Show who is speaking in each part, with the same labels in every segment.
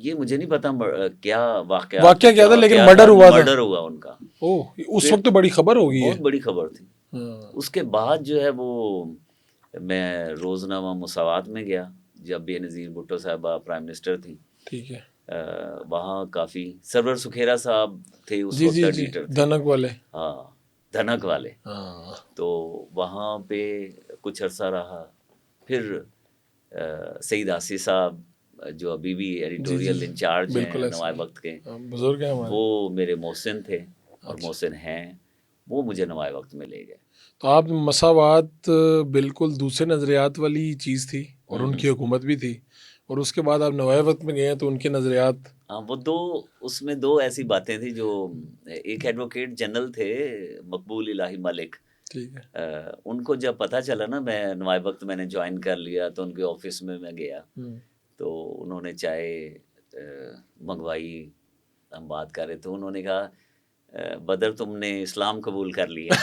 Speaker 1: یہ مجھے نہیں پتا کیا
Speaker 2: واقعہ کیا تھا، لیکن مرڈر ہوا تھا.
Speaker 1: مرڈر ہوا ان کا.
Speaker 2: اس وقت تو بڑی خبر ہوگی.
Speaker 1: بہت بڑی خبر تھی. اس کے بعد جو ہے وہ میں روزنامہ مساوات میں گیا جب بے نظیر بھٹو صاحبہ پرائم منسٹر تھیں.
Speaker 2: ٹھیک ہے.
Speaker 1: وہاں کافی سرور سکھیرا صاحب تھے اس وقت ایڈیٹر،
Speaker 2: دھنک والے.
Speaker 1: ہاں دھنک والے. تو وہاں پہ کچھ عرصہ رہا. پھر سعید آسی صاحب جو ابھی بھی ایڈیٹوریل انچارج ہیں نوائے وقت کے،
Speaker 2: بزرگ ہیں ہمارے،
Speaker 1: وہ میرے محسن تھے اور محسن ہیں، وہ مجھے نوائے وقت میں لے گئے.
Speaker 2: تو آپ مساوات بالکل دوسرے نظریات والی چیز تھی اور ان کی حکومت بھی تھی، اور اس کے بعد آپ نوائے وقت میں گئے تو ان کے نظریات.
Speaker 1: ہاں وہ اس میں دو ایسی باتیں تھیں. جو ایک ایڈوکیٹ جنرل تھے مقبول الہی ملک،
Speaker 2: ٹھیک ہے،
Speaker 1: ان کو جب پتہ چلا نا میں نوائے وقت میں نے جوائن کر لیا تو ان کے آفس میں گیا تو انہوں نے چائے منگوائی. ہم بات کر رہے تھے، انہوں نے کہا بدر تم نے اسلام قبول کر لیا.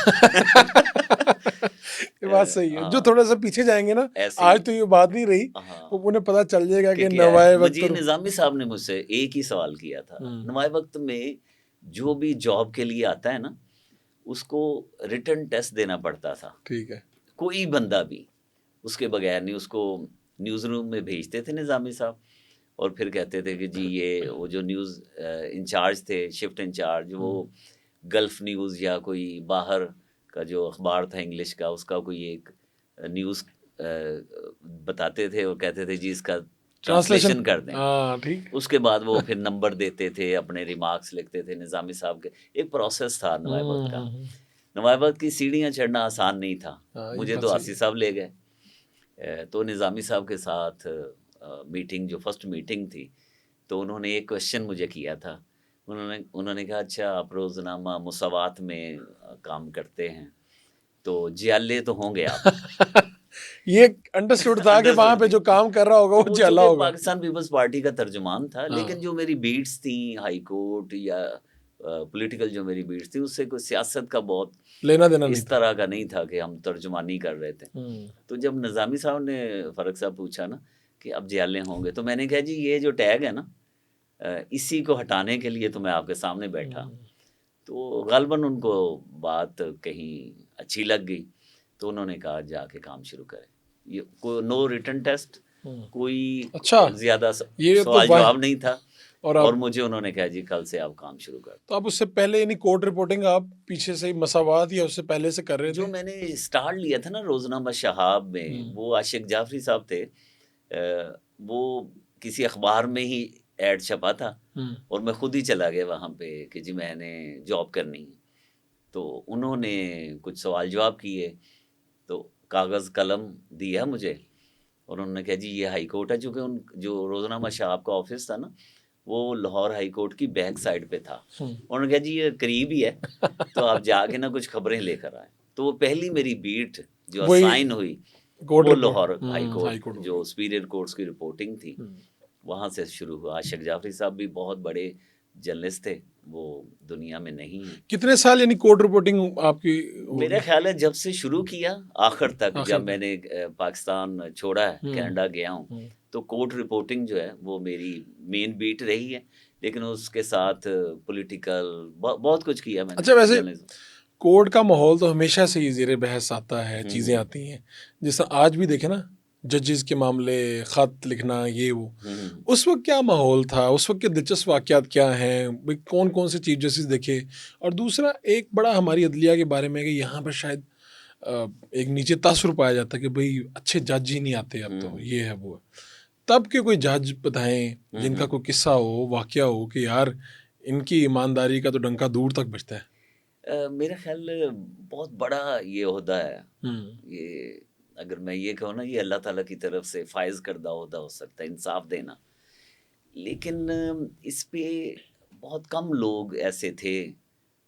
Speaker 2: یہ بات صحیح ہے. جو تھوڑا سا پیچھے جائیں گے نا، آج تو یہ بات نہیں رہی، انہیں پتہ چل جائے گا کہ نوائے وقت.
Speaker 1: مجید نظامی صاحب نے مجھ سے ایک ہی سوال کیا تھا، نوائے وقت میں جو بھی جاب کے لیے آتا ہے نا اس کو ریٹن ٹیسٹ دینا پڑتا تھا.
Speaker 2: ٹھیک ہے.
Speaker 1: کوئی بندہ بھی اس کے بغیر نہیں. اس کو نیوز روم میں بھیجتے تھے نظامی صاحب، اور پھر کہتے تھے کہ جی یہ وہ جو نیوز انچارج تھے، شفٹ انچارج، وہ گلف نیوز یا کوئی باہر کا جو اخبار تھا انگلش کا، اس کا کوئی ایک نیوز بتاتے تھے اور کہتے تھے جی اس کا ٹرانسلیشن کر دیں. اس کے بعد وہ پھر نمبر دیتے تھے، اپنے ریمارکس لکھتے تھے نظامی صاحب کے. ایک پروسیس تھا نوائے وقت کا. نوائے وقت کی سیڑھیاں چڑھنا آسان نہیں تھا. مجھے تو آسی صاحب لے گئے تو نظامی صاحب کے ساتھ میٹنگ، جو فرسٹ میٹنگ تھی، تو انہوں نے ایک کوشچن مجھے کیا تھا. انہوں نے کہا اچھا آپ روزنامہ مساوات میں کام کرتے ہیں تو جیالے تو ہوں گے آپ.
Speaker 2: یہ انڈرسٹوڈ تھا کہ وہاں پہ جو کام کر رہا ہوگا وہ جیالہ ہوگا.
Speaker 1: پاکستان پیپلز پارٹی کا ترجمان تھا، لیکن جو میری بیٹس تھیں ہائی کورٹ یا پولیٹیکل جو میری بیٹس تھی، اس سے کوئی سیاست کا بہت
Speaker 2: لینا دینا
Speaker 1: اس طرح کا نہیں تھا کہ ہم ترجمانی کر رہے تھے. تو جب نظامی صاحب نے فرق صاحب پوچھا نا کہ اب جیالے ہوں گے، تو میں نے کہا جی یہ جو ٹیگ ہے نا اسی کو ہٹانے کے لیے تو میں آپ کے سامنے بیٹھا. تو غالباً ان کو بات کہیں اچھی لگ گئی تو انہوں نے کہا جا کے کام شروع کرے. یہ کوئی نو ریٹن ٹیسٹ، کوئی زیادہ سوال جواب نہیں تھا، اور مجھے انہوں نے کہا جی کل سے آپ کام شروع کر.
Speaker 2: تو اب اس سے پہلے یعنی کورٹ رپورٹنگ آپ پیچھے سے مساوات یا اس سے پہلے سے کر رہے تھے؟
Speaker 1: جو میں نے سٹارٹ لیا تھا نا روزنامہ شہاب میں، وہ عاشق جعفری صاحب تھے. وہ کسی اخبار میں ہی ایڈ چھپا تھا اور میں خود ہی چلا گیا وہاں پہ کہ جی میں نے جاب کرنی ہے. تو انہوں نے کچھ سوال جواب کیے تو کاغذ قلم دیا مجھے، اور انہوں نے کہا جی یہ ہائی کورٹ ہے. چونکہ ان جو روزنامہ شہاب کا آفس تھا نا وہ لاہور ہائی کورٹ کی بیک سائڈ پہ تھا. انہوں نے کہا جی یہ قریب ہی ہے تو آپ جا کے نا کچھ خبریں لے کر آئے. تو وہ پہلی میری بیٹ جو اسائن ہوئی وہ لاہور ہائی کورٹ جو سپیریئر کورٹس کی رپورٹنگ تھی، وہاں سے شروع ہوا. عاشق جعفری صاحب بھی بہت بڑے جرنلسٹ تھے، وہ دنیا میں نہیں ہیں.
Speaker 2: کتنے سال یعنی کورٹ رپورٹنگ آپ کی؟
Speaker 1: میرا خیال ہے جب سے شروع کیا آخر تک، جب میں نے پاکستان چھوڑا ہے کینیڈا گیا ہوں، تو کورٹ رپورٹنگ جو ہے وہ میری مین بیٹ رہی ہے. لیکن اس کے ساتھ پولیٹیکل بہت کچھ کیا میں نے.
Speaker 2: اچھا ویسے کورٹ کا ماحول تو ہمیشہ سے ہی زیر بحث آتا ہے، چیزیں آتی ہیں جیسا آج بھی دیکھیں نا، ججز کے معاملے، خط لکھنا، یہ وہ. اس وقت کیا ماحول تھا؟ اس وقت کے دلچسپ واقعات کیا ہیں؟ کون کون سے چیف جسٹس دیکھے؟ اور دوسرا ایک بڑا ہماری عدلیہ کے بارے میں کہ یہاں پر شاید ایک نیچے تاثر پایا جاتا ہے کہ بھئی اچھے جج ہی نہیں آتے اب تو، یہ ہے وہ. تب کے کوئی جج بتائیں جن کا کوئی قصہ ہو، واقعہ ہو کہ یار ان کی ایمانداری کا تو ڈنکا دور تک بجتا ہے.
Speaker 1: میرا خیال بہت بڑا یہ عہدہ ہے. یہ اگر میں یہ کہوں نا، یہ اللہ تعالیٰ کی طرف سے فائز کردہ عہدہ ہو سکتا ہے، انصاف دینا. لیکن اس پہ بہت کم لوگ ایسے تھے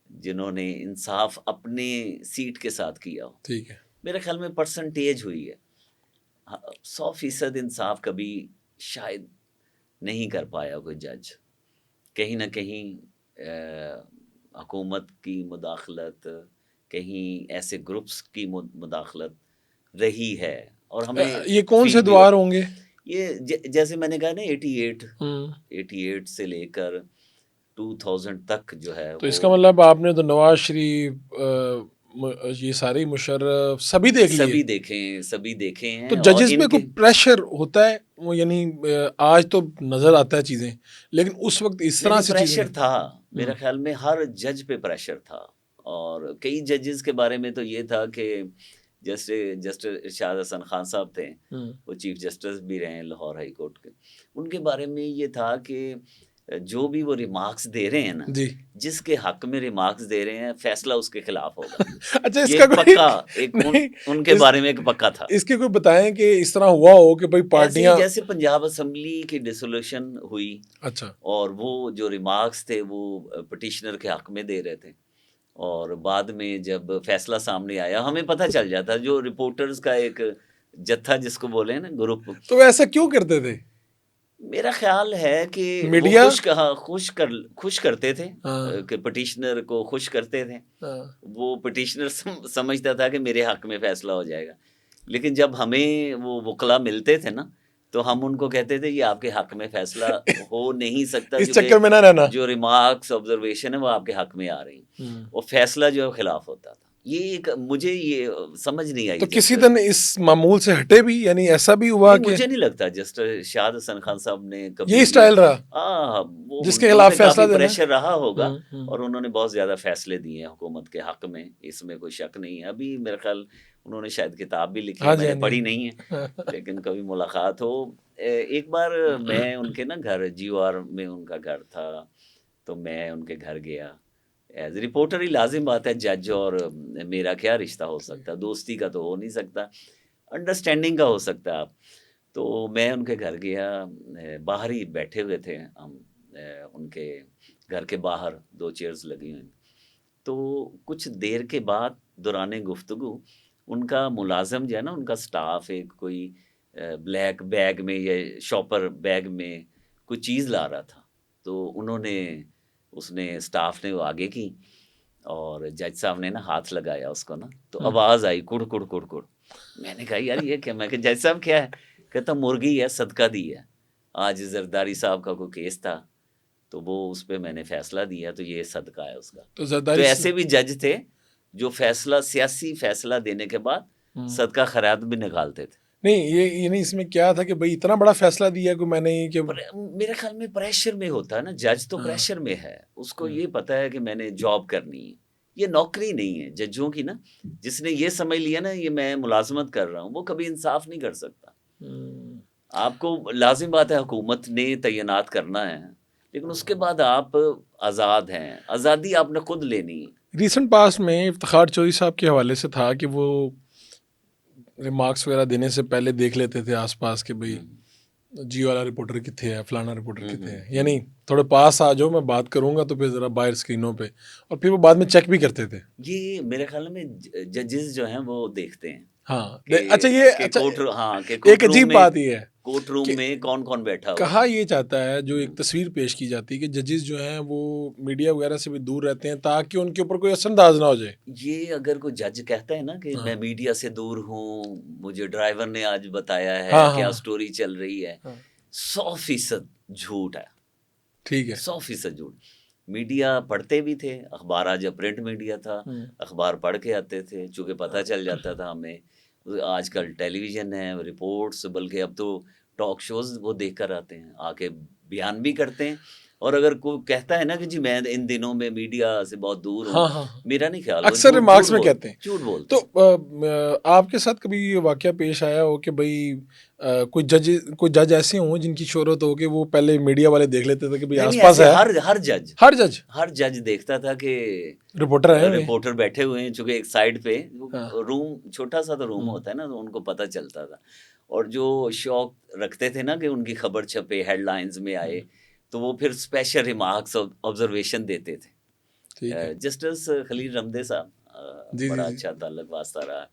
Speaker 1: جنہوں نے انصاف اپنے سیٹ کے ساتھ کیا ہو.
Speaker 2: ٹھیک ہے.
Speaker 1: میرے خیال میں پرسنٹیج ہوئی ہے 100% انصاف کبھی شاید نہیں کر پایا کوئی جج. کہیں نہ کہیں حکومت کی مداخلت، کہیں ایسے گروپس کی مداخلت رہی ہے. اور ہمیں
Speaker 2: یہ کون سے دوار ہوں گے؟
Speaker 1: یہ جیسے میں نے کہا نا 88 سے لے کر 2000 تک جو ہے
Speaker 2: تو اس کا مطلب آپ نے تو نواز شریف یہ سارے مشرف سبھی دیکھ لیے.
Speaker 1: سبھی دیکھے ہیں.
Speaker 2: تو ججز پہ کوئی پریشر ہوتا ہے وہ یعنی آج تو نظر آتا ہے چیزیں لیکن اس وقت اس طرح سے
Speaker 1: پریشر تھا میرے خیال میں, ہر جج پہ پریشر تھا. اور کئی ججز کے بارے میں تو یہ تھا کہ جیسے جسٹس ارشاد حسن خان صاحب تھے, وہ چیف جسٹس بھی رہے ہیں لاہور ہائی کورٹ کے, ان کے بارے میں یہ تھا کہ جو بھی وہ ریمارکس دے رہے ہیں نا, جس کے حق میں ریمارکس دے رہے ہیں فیصلہ اس کے خلاف ہوگا.
Speaker 2: اچھا اس کا
Speaker 1: پکا ان کے بارے میں ایک پکا تھا.
Speaker 2: اس کے کوئی بتائیں کہ اس طرح ہوا ہو کہ بھائی پارٹیاں
Speaker 1: جیسے پنجاب اسمبلی کی ڈیسولوشن ہوئی,
Speaker 2: اچھا,
Speaker 1: اور وہ جو ریمارکس تھے وہ پٹیشنر کے حق میں دے رہے تھے, اور بعد میں جب فیصلہ سامنے آیا ہمیں پتہ چل جاتا, جو رپورٹرز کا ایک جتھا جس کو بولے نا گروپ,
Speaker 2: تو ایسا کیوں کرتے تھے؟
Speaker 1: میرا خیال ہے کہ
Speaker 2: میڈیا
Speaker 1: خوش کرتے تھے, کہ پٹیشنر کو خوش کرتے تھے. وہ پٹیشنر سمجھتا تھا کہ میرے حق میں فیصلہ ہو جائے گا, لیکن جب ہمیں وہ وکلا ملتے تھے نا تو ہم ان کو کہتے تھے یہ آپ کے حق میں فیصلہ ہو نہیں سکتا,
Speaker 2: اس چکر میں نہ رہنا,
Speaker 1: جو ریمارکس آبزرویشن ہے وہ آپ کے حق میں آ رہی ہیں, وہ فیصلہ جو ہے خلاف ہوتا تھا. یہ مجھے یہ سمجھ نہیں آئی.
Speaker 2: تو کسی دن اس معمول سے ہٹے بھی, یعنی ایسا بھی ہوا کہ
Speaker 1: مجھے نہیں لگتا جسٹس ارشاد حسن خان صاحب نے کبھی
Speaker 2: یہی سٹائل
Speaker 1: رہا,
Speaker 2: جس کے خلاف فیصلہ دینا
Speaker 1: پریشر رہا ہوگا, اور انہوں نے بہت زیادہ فیصلے دیے ہیں حکومت کے حق میں, اس میں کوئی شک نہیں ہے. ابھی میرا خیال انہوں نے شاید کتاب بھی لکھی, میں نے پڑھی نہیں ہے, لیکن کبھی ملاقات ہو. ایک بار میں ان کے نا گھر جیو آر میں ان کا گھر تھا, تو میں ان کے گھر گیا ایز رپورٹر. ہی لازم بات ہے, جج اور میرا کیا رشتہ ہو سکتا ہے, دوستی کا تو ہو نہیں سکتا, انڈرسٹینڈنگ کا ہو سکتا ہے آپ. تو میں ان کے گھر گیا, باہر ہی بیٹھے ہوئے تھے ہم, ان کے گھر کے باہر 2 چیئرز لگی ہوئی. تو کچھ دیر کے بعد دوران گفتگو ان کا ملازم جو ہے نا, ان کا سٹاف ایک کوئی بلیک بیگ میں یا شاپر بیگ میں کوئی چیز لا رہا تھا. تو انہوں نے سٹاف نے وہ آگے کی, اور جج صاحب نے نا ہاتھ لگایا اس کو نا, تو آواز آئی کڑ کڑ کڑ کڑ. میں نے کہا یار یہ کیا, میں کہ جج صاحب کیا ہے, کہتا مرغی ہے صدقہ دی ہے, آج زرداری صاحب کا کوئی کیس تھا تو وہ اس پہ میں نے فیصلہ دیا, تو یہ صدقہ ہے اس کا. تو ایسے بھی جج تھے جو سیاسی فیصلہ دینے کے بعد صدقہ خیرات بھی نکالتے تھے.
Speaker 2: نہیں یہ نہیں, اس میں کیا تھا کہ بھائی اتنا بڑا فیصلہ دیا کہ میں نے, کہ
Speaker 1: میرے خیال میں پریشر میں ہوتا ہے نا, جج تو پریشر میں ہے, اس کو یہ پتا ہے کہ میں نے جاب کرنی ہے, یہ نوکری نہیں ہے ججوں کی نا. جس نے یہ سمجھ لیا نا یہ میں ملازمت کر رہا ہوں, وہ کبھی انصاف نہیں کر سکتا. آپ کو لازم بات ہے حکومت نے تعینات کرنا ہے, لیکن اس کے بعد آپ آزاد ہیں, آزادی آپ نے خود لینی ہے.
Speaker 2: ریسنٹ پاس میں افتخار چوہدری صاحب کے حوالے سے تھا کہ وہ ریمارکس وغیرہ دینے سے پہلے دیکھ لیتے تھے آس پاس کہ بھئی جی والا رپورٹر کتنے ہے, فلانا رپورٹر کتنے ہے, یعنی تھوڑے پاس آ جاؤ, میں بات کروں گا تو پھر ذرا باہر اسکرینوں پہ, اور پھر وہ بعد میں چیک بھی کرتے تھے.
Speaker 1: یہ میرے خیال میں ججز جو ہیں وہ دیکھتے ہیں.
Speaker 2: ہاں اچھا, یہ ایک عجیب بات یہ ہے
Speaker 1: کورٹ روم میں کون کون بیٹھا ہوا.
Speaker 2: کہا یہ جاتا ہے, جو ایک تصویر پیش کی جاتی ہے کہ ججز جو ہیں وہ میڈیا وغیرہ سے بھی دور رہتے ہیں تاکہ ان کے اوپر کوئی اثر انداز نہ ہو جائے.
Speaker 1: یہ اگر کوئی جج کہتا ہے نا کہ میں میڈیا سے دور ہوں, مجھے ڈرائیور نے آج بتایا ہے کیا سٹوری چل رہی ہے, 100% جھوٹ ہے.
Speaker 2: ٹھیک ہے,
Speaker 1: 100% جھوٹ. میڈیا پڑھتے بھی تھے, اخبار آج پرنٹ میڈیا تھا, اخبار پڑھ کے آتے تھے, چونکہ پتہ چل جاتا تھا ہمیں. آج کل ٹیلی ویژن ہے, رپورٹس, بلکہ اب تو ٹاک شوز وہ دیکھ کر آتے ہیں, آ کے بیان بھی کرتے ہیں. اور اگر کوئی کہتا ہے نا کہ جی میں ان دنوں میں میڈیا سے بہت دور ہوں, میرا نہیں خیال,
Speaker 2: اکثر ریمارکس میں کہتے ہیں
Speaker 1: جھوٹ بولتے.
Speaker 2: تو آپ کے ساتھ کبھی یہ واقعہ پیش آیا ہو کہ بھائی کوئی جج ایسے ہوں جن کی شہرت ہو کہ وہ پہلے میڈیا والے دیکھ لیتے تھے کہ بھئی آس پاس ہے,
Speaker 1: ہر جج دیکھتا تھا کہ
Speaker 2: رپورٹر
Speaker 1: بیٹھے ہوئے ہیں, چونکہ ایک سائڈ پہ روم, چھوٹا سا تو روم ہوتا ہے نا, تو ان کو پتہ چلتا تھا. اور جو شوق رکھتے تھے نا کہ ان کی خبر چھپے, ہیڈ لائنز میں آئے, تو وہ پھر اسپیشل ریمارکس آبزرویشن دیتے تھے. جسٹس خلیل رمدے صاحب بڑا اچھا تعلق واسطہ رہا,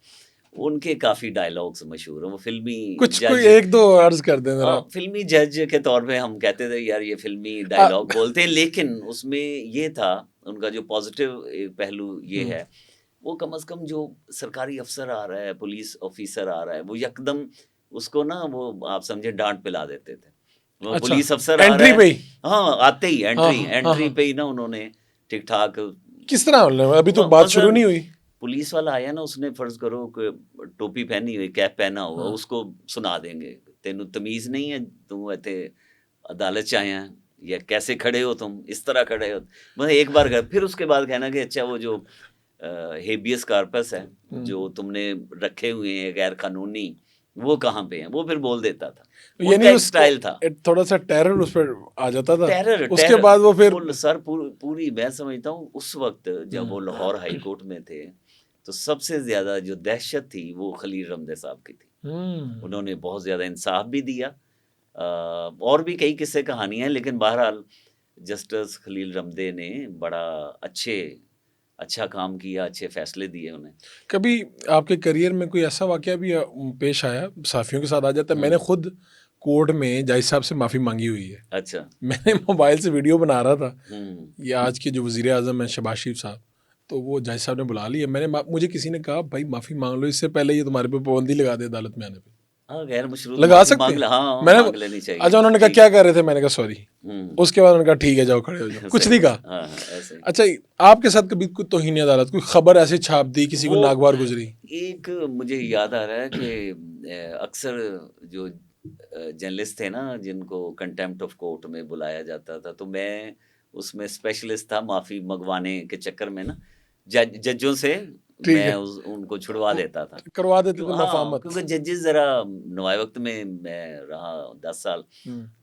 Speaker 1: ان کے کافی ڈائلاگس مشہور ہیں. وہ فلمی
Speaker 2: کوئی ایک دو عرض کر دیں ذرا.
Speaker 1: فلمی جج کے طور پہ ہم کہتے تھے یار یہ فلمی ڈائلاگ بولتے ہیں, لیکن اس میں یہ تھا ان کا جو پازیٹیو پہلو یہ ہے, وہ کم از کم جو سرکاری افسر آ رہا ہے, پولیس آفیسر آ رہا ہے, وہ یکدم اس کو نا وہ آپ سمجھے ڈانٹ پلا دیتے تھے. وہ
Speaker 2: اچھا،
Speaker 1: پولیس افسر
Speaker 2: انٹری پہ ہی؟
Speaker 1: ہاں آتے ہی انٹری پہ ہی نا انہوں نے ٹھیک ٹھاک.
Speaker 2: کس طرح؟ ابھی تو بات شروع نہیں ہوئی.
Speaker 1: پولیس والا آیا نا, اس نے فرض کرو کہ ٹوپی پہنی ہوئی, کیپ پہنا ہوا, اس کو سنا دیں گے تینوں تمیز نہیں ہے, تم ایتھے عدالت چ آیا یا کیسے کھڑے ہو تم, اس طرح کھڑے ہو. میں ایک بار پھر اس کے بعد کہنا کہ اچھا وہ جو ہیبیس کارپس ہے جو تم نے رکھے ہوئے ہیں غیر قانونی, وہ کہاں پہ ہیں, وہ پھر بول دیتا تھا.
Speaker 2: یعنی اس سٹائل تھا, تھوڑا سا ٹیرر اس پہ آ جاتا تھا. اس کے بعد وہ پھر
Speaker 1: سر پوری میں سمجھتا ہوں اس وقت جب وہ لاہور ہائی کورٹ میں تھے تو سب سے زیادہ جو دہشت تھی وہ خلیل رمدے صاحب کی تھی. انہوں نے بہت زیادہ انصاف بھی دیا, اور بھی کئی قصے کہانیاں ہیں, لیکن بہرحال جسٹس خلیل رمدے نے بڑا اچھا کام کیا, اچھے فیصلے دیے انہیں.
Speaker 2: کبھی آپ کے کریئر میں کوئی ایسا واقعہ بھی پیش آیا, صحافیوں کے ساتھ آ جاتا ہے؟ میں نے خود کورٹ میں جج صاحب سے معافی مانگی ہوئی ہے.
Speaker 1: اچھا.
Speaker 2: میں نے موبائل سے ویڈیو بنا رہا تھا, یہ آج کے جو وزیر اعظم ہیں شہباز شریف صاحب, تو وہ جج صاحب نے بلا لیا. مجھے کسی نے کہا بھائی معافی مانگ لو, اس سے پہلے یہ تمہارے پہ پابندی لگا دے عدالت میں آنے پہ.
Speaker 1: غیر مشروط
Speaker 2: لگا سکتے ہیں؟ میں نے اچھا, انہوں نے کہا کیا کر رہے تھے, میں نے کہا سوری. اس کے بعد انہوں نے کہا ٹھیک ہے جاؤ کھڑے ہو جاؤ, کچھ نہیں کہا. اچھا, آپ کے ساتھ کبھی کوئی توہین عدالت, کوئی خبر ایسی چھاپ دی, کسی کو ناگوار گزری؟
Speaker 1: ایک مجھے یاد آ رہا ہے کہ اکثر جو جرنلسٹ تھے نا جن کو کنٹیمپٹ آف کورٹ میں بلایا جاتا تھا, تو میں اس میں اسپیشلسٹ تھا معافی منگوانے کے چکر میں نا ججوں سے میں ان کو چھڑوا دیتا تھا,
Speaker 2: کروا دیتے تھے مفاہمت.
Speaker 1: کیونکہ ججز ذرا نوائے وقت میں رہا 10 سال,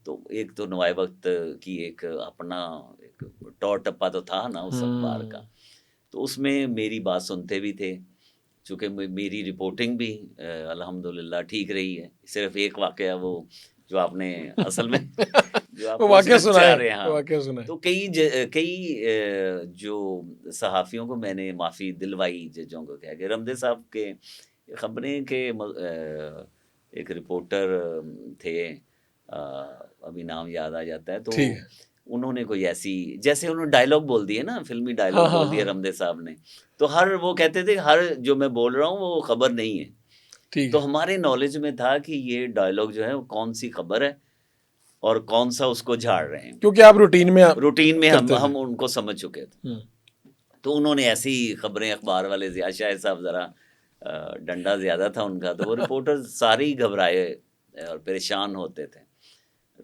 Speaker 1: تو ایک تو نوائے وقت کی ایک اپنا ایک ٹور ٹپا تو تھا نا اس اخبار کا, تو اس میں میری بات سنتے بھی تھے. چونکہ میری رپورٹنگ بھی الحمدللہ ٹھیک رہی ہے. صرف ایک واقعہ وہ جو آپ نے اصل میں جو آپ
Speaker 2: واقعہ سنا
Speaker 1: رہے ہیں, تو کئی جو صحافیوں کو میں نے معافی دلوائی ججوں کو کہہ کے. رمدے صاحب کے خبریں کے ایک رپورٹر تھے, ابھی نام یاد آ جاتا ہے, تو انہوں نے کوئی ایسی جیسے انہوں نے ڈائلاگ بول دیے نا, فلمی ڈائلاگ بول دیے رمدے صاحب نے, تو وہ کہتے تھے ہر جو میں بول رہا ہوں وہ خبر نہیں ہے. تو ہمارے نالج میں تھا کہ یہ ڈائلاگ جو ہے وہ کون سی خبر ہے اور کون سا اس کو جھاڑ رہے ہیں,
Speaker 2: کیونکہ آپ روٹین میں
Speaker 1: ہم ان کو سمجھ چکے تھے. تو انہوں نے ایسی خبریں, اخبار والے ضیاء شاہد صاحب ذرا ڈنڈا زیادہ تھا ان کا, تو وہ رپورٹر سارے ہی گھبرائے اور پریشان ہوتے تھے,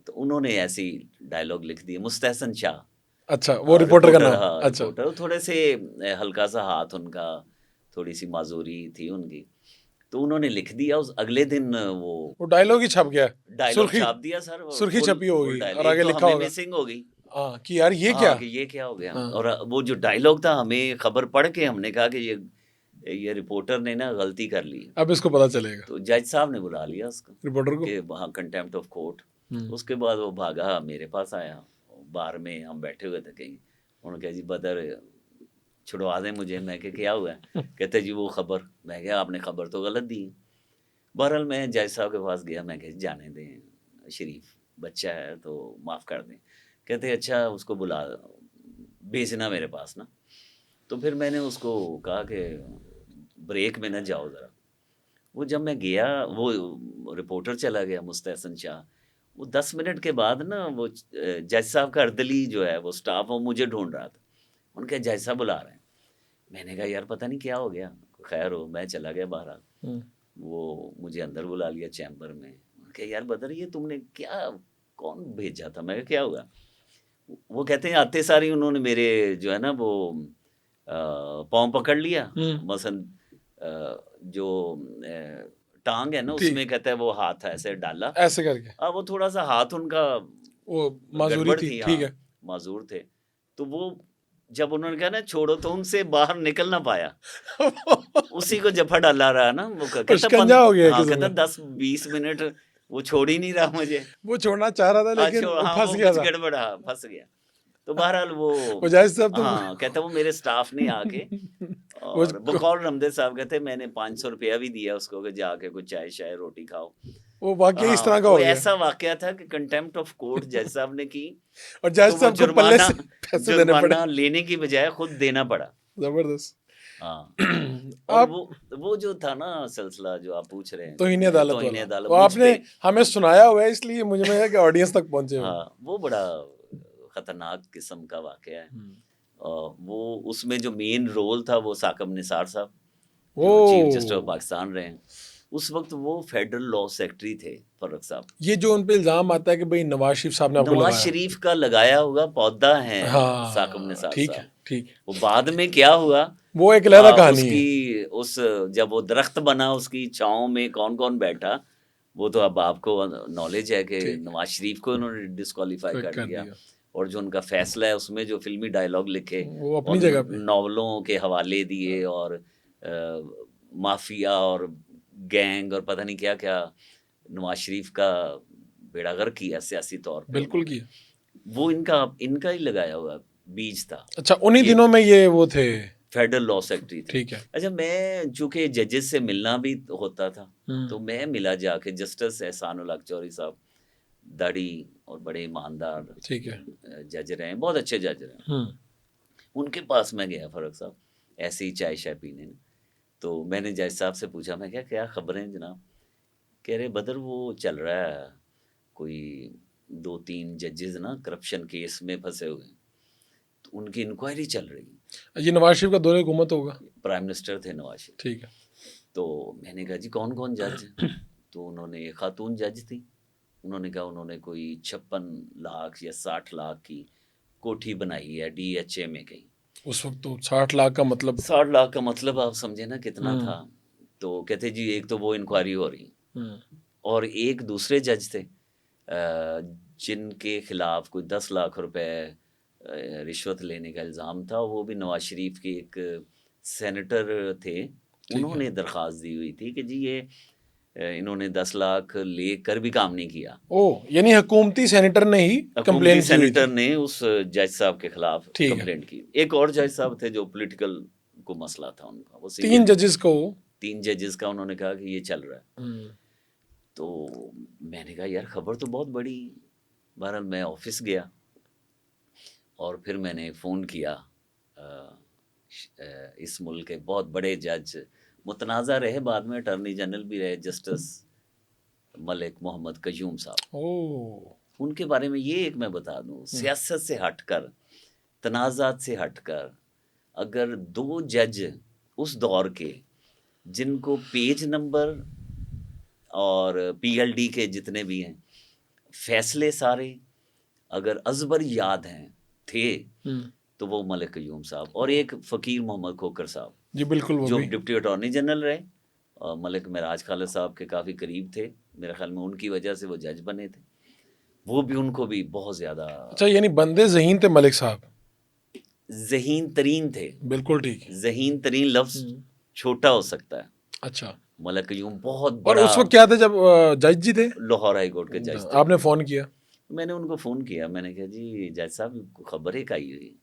Speaker 1: تو انہوں نے ایسی ڈائلاگ لکھ دی, مستحسن شاہ.
Speaker 2: اچھا, وہ رپورٹر کا نام.
Speaker 1: اچھا, تھوڑے سے ہلکا سا ہاتھ ان کا, تھوڑی سی معذوری تھی ان کی, تو انہوں نے لکھ دیا. اس اگلے دن وہ
Speaker 2: ڈائلاگ ہی چھپ گیا,
Speaker 1: ڈائلاگ چھاپ دیا سر,
Speaker 2: سرخی چھپی ہوگی اور آگے لکھا ہوگا
Speaker 1: مسنگ ہو گئی
Speaker 2: کہ یار یہ کیا
Speaker 1: ہو گیا. اور وہ جو ڈائلاگ تھا, ہمیں خبر پڑھ کے ہم نے کہا کہ یہ رپورٹر نے نا غلطی کر لی,
Speaker 2: اب اس کو پتا چلے گا.
Speaker 1: تو جج صاحب نے بلا لیا اس کو,
Speaker 2: رپورٹر کو,
Speaker 1: کہ وہاں کنٹیمپٹ آف کورٹ. اس کے بعد وہ بھاگا میرے پاس آیا, بار میں ہم بیٹھے ہوئے تھے کہیں, انہوں نے کہا جی بدر چھڑوا دیں مجھے. میں کہ کیا ہوا ہے؟ کہتے جی وہ خبر. میں کہا آپ نے خبر تو غلط دی. بہرحال میں جج صاحب کے پاس گیا, میں کہ جانے دیں, شریف بچہ ہے تو معاف کر دیں. کہتے اچھا اس کو بلا بھیجنا میرے پاس نا. تو پھر میں نے اس کو کہا کہ بریک میں نہ جاؤ ذرا. وہ جب میں گیا, وہ رپورٹر چلا گیا مستحسن شاہ, وہ 10 منٹ کے بعد نا وہ جج صاحب کا اردلی جو ہے وہ سٹاف وہ مجھے ڈھونڈ رہا تھا. ان کے جج صاحب بلا رہے ہیں. میں نے کہا یار پتہ نہیں کیا ہو گیا, خیر ہو. میں چلا گیا باہر, وہ مجھے اندر بلا لیا چیمبر میں. کہ یار بدر یہ تم نے کیا, کون بھیجا تھا؟ میں کیا ہوا؟ وہ کہتے ہیں آتے ساری انہوں نے میرے جو ہے نا وہ پاؤں پکڑ لیا, مثلا جو ٹانگ ہے نا اس میں کہتا ہے وہ ہاتھ ایسے ڈالا
Speaker 2: ایسے کر کے,
Speaker 1: وہ تھوڑا سا ہاتھ ان کا
Speaker 2: وہ معذوری تھی, ٹھیک ہے,
Speaker 1: معذور تھے. تو وہ جب انہوں نے کہا نا چھوڑو, تو ان سے باہر نکل نہ پایا. اسی کو جفا ڈالا رہا نا, وہ کہتا 10-20 منٹ وہ چھوڑ ہی نہیں رہا مجھے.
Speaker 2: وہ چھوڑنا چاہ رہا تھا لیکن پھنس گیا تھا,
Speaker 1: گڑبڑا پھنس گیا. تو بہرحال وہ
Speaker 2: جائز صاحب
Speaker 1: کہتا وہ میرے سٹاف نے آ کے, اور بقول رمدے صاحب کہتے میں نے 500 روپیہ بھی دیا اس کو کہ جا کے کچھ چائے شائے روٹی کھاؤ.
Speaker 2: وہ واقعہ اس طرح کا ہو گیا.
Speaker 1: ایسا واقعہ تھا کہ کنٹیمپٹ آف کورٹ جج صاحب نے کی,
Speaker 2: اور جج صاحب کو پلے سے پیسے دینے پڑے,
Speaker 1: لینے کی بجائے خود دینا پڑا.
Speaker 2: زبردست.
Speaker 1: ہاں اور
Speaker 2: آپ
Speaker 1: وہ جو تھا نا سلسلہ جو آپ پوچھ رہے ہیں
Speaker 2: توہین عدالت
Speaker 1: توہین
Speaker 2: والا،
Speaker 1: عدالت
Speaker 2: وہ
Speaker 1: مجھ
Speaker 2: آپ نے
Speaker 1: پہ،
Speaker 2: ہمیں سنایا ہوا ہے، اس لیے مجھے میں ہے کہ آڈینس تک پہنچے ہو.
Speaker 1: ہاں وہ بڑا خطرناک قسم کا واقعہ ہے. وہ اس میں جو مین رول تھا وہ ثاقب نثار صاحب جو چیف جسٹس آف پاکستان رہے ہیں، اس وقت وہ فیڈرل لا سیکرٹری تھے فرق صاحب.
Speaker 2: یہ جو ان پہ الزام آتا ہے کہ بھئی نواز شریف صاحب نے آپ کو
Speaker 1: نواز
Speaker 2: لگایا.
Speaker 1: شریف کا لگایا ہوا پودا ہے ثاقب
Speaker 2: ہاں
Speaker 1: نثار
Speaker 2: ٹھیک ہے
Speaker 1: صاحب.
Speaker 2: ٹھیک ہے،
Speaker 1: وہ بعد میں کیا ہوا،
Speaker 2: وہ ایک علیحدہ
Speaker 1: اس
Speaker 2: کہانی ہے.
Speaker 1: کی جب وہ درخت بنا اس کی چھاؤں میں کون کون بیٹھا، وہ تو اب آپ کو نالج ہے کہ
Speaker 2: ٹھیک
Speaker 1: نواز شریف کو انہوں نے ڈسکوالیفائی کر دیا،
Speaker 2: دیا.
Speaker 1: اور جو ان کا فیصلہ ہے اس میں جو فلمی ڈائلاگ لکھے
Speaker 2: وہ
Speaker 1: اور
Speaker 2: اپنی جگہ پہ.
Speaker 1: ناولوں کے حوالے دیے اور مافیا اور گینگ اور پتہ نہیں کیا کیا نواز شریف کا بیڑا غرق کیا سیاسی طور پہ.
Speaker 2: بالکل کیا.
Speaker 1: وہ ان کا ہی لگایا ہوا بیج تھا.
Speaker 2: اچھا انہی دنوں میں یہ وہ تھے
Speaker 1: فیڈرل لا سیکرٹری تھے.
Speaker 2: ٹھیک ہے.
Speaker 1: اچھا میں چونکہ ججز سے ملنا بھی ہوتا تھا تو میں ملا جا کے جسٹس احسان الحق چوہدری صاحب، داڑھی اور بڑے ایماندار
Speaker 2: ٹھیک ہے.
Speaker 1: جج رہے ہیں، بہت اچھے جج رہے ہیں. ان کے پاس میں گیا فرق صاحب ایسے ہی چائے شائے پینے، تو میں نے جج صاحب سے پوچھا، میں کیا خبریں جناب؟ کہہ رہے بدر وہ چل رہا ہے کوئی 2-3 ججز نا کرپشن کیس میں پھنسے ہوئے ہیں، تو ان کی انکوائری چل رہی ہے.
Speaker 2: یہ نواز شریف کا دور حکومت ہوگا.
Speaker 1: پرائم منسٹر تھے نواز شریف.
Speaker 2: ٹھیک ہے.
Speaker 1: تو میں نے کہا جی کون کون جج ہیں؟ تو انہوں نے، ایک خاتون جج تھی، انہوں نے کہا انہوں نے کوئی 56 لاکھ یا 60 لاکھ کی کوٹھی بنائی ہے DHA میں کہیں.
Speaker 2: اس وقت تو 60 لاکھ کا مطلب
Speaker 1: 60 لاکھ کا مطلب آپ سمجھے نا کتنا تھا. تو کہتے جی ایک تو وہ انکوائری ہو رہی، اور ایک دوسرے جج تھے جن کے خلاف کوئی 10 لاکھ روپے رشوت لینے کا الزام تھا. وہ بھی نواز شریف کے ایک سینیٹر تھے، انہوں نے درخواست دی ہوئی تھی کہ جی یہ انہوں نے 10 لاکھ لے کر بھی کام نہیں کیا.
Speaker 2: یعنی حکومتی سینیٹر نے ہی
Speaker 1: حکومتی سینیٹر نے اس جج صاحب کے خلاف
Speaker 2: ٹھیک ہے.
Speaker 1: کمپلینٹ کی. ایک اور جج صاحب تھے جو پولیٹیکل کو مسئلہ تھا ان کا، وہ
Speaker 2: 3 ججز کو
Speaker 1: 3 ججز کا انہوں نے کہا کہ یہ چل رہا ہے. تو میں نے کہا یار خبر تو بہت بڑی. بہرحال میں آفس گیا اور پھر میں نے فون کیا. اس ملک کے بہت بڑے جج، متنازع رہے، بعد میں اٹارنی جنرل بھی رہے، جسٹس ملک محمد قیوم صاحب. ان کے بارے میں یہ ایک میں بتا دوں، سیاست سے ہٹ کر، تنازعات سے ہٹ کر، اگر 2 جج اس دور کے جن کو پیج نمبر اور PLD کے جتنے بھی ہیں فیصلے سارے اگر ازبر یاد ہیں تھے تو وہ ملک قیوم صاحب اور ایک فقیر محمد کھوکر صاحب،
Speaker 2: جی بالکل،
Speaker 1: جو ڈپٹی اٹارنی جنرل رہے اور ملک معراج خالد صاحب کے کافی قریب تھے. میرے خیال میں ان کی وجہ سے وہ جج بنے تھے. وہ بھی ان کو بھی بہت زیادہ،
Speaker 2: اچھا یعنی بندے ذہین تھے ملک صاحب،
Speaker 1: ذہین ترین تھے.
Speaker 2: بالکل ٹھیک.
Speaker 1: ذہین ترین لفظ چھوٹا ہو سکتا ہے.
Speaker 2: اچھا.
Speaker 1: ملک قیوم بہت
Speaker 2: اور
Speaker 1: بڑا.
Speaker 2: اس وقت کیا تھے جب جج جی تھے؟
Speaker 1: لاہور ہائی کورٹ کے جج تھے.
Speaker 2: آپ نے فون کیا؟
Speaker 1: میں نے ان کو فون کیا، میں نے کہا جی جج صاحب خبر ایک آئی ہوئی.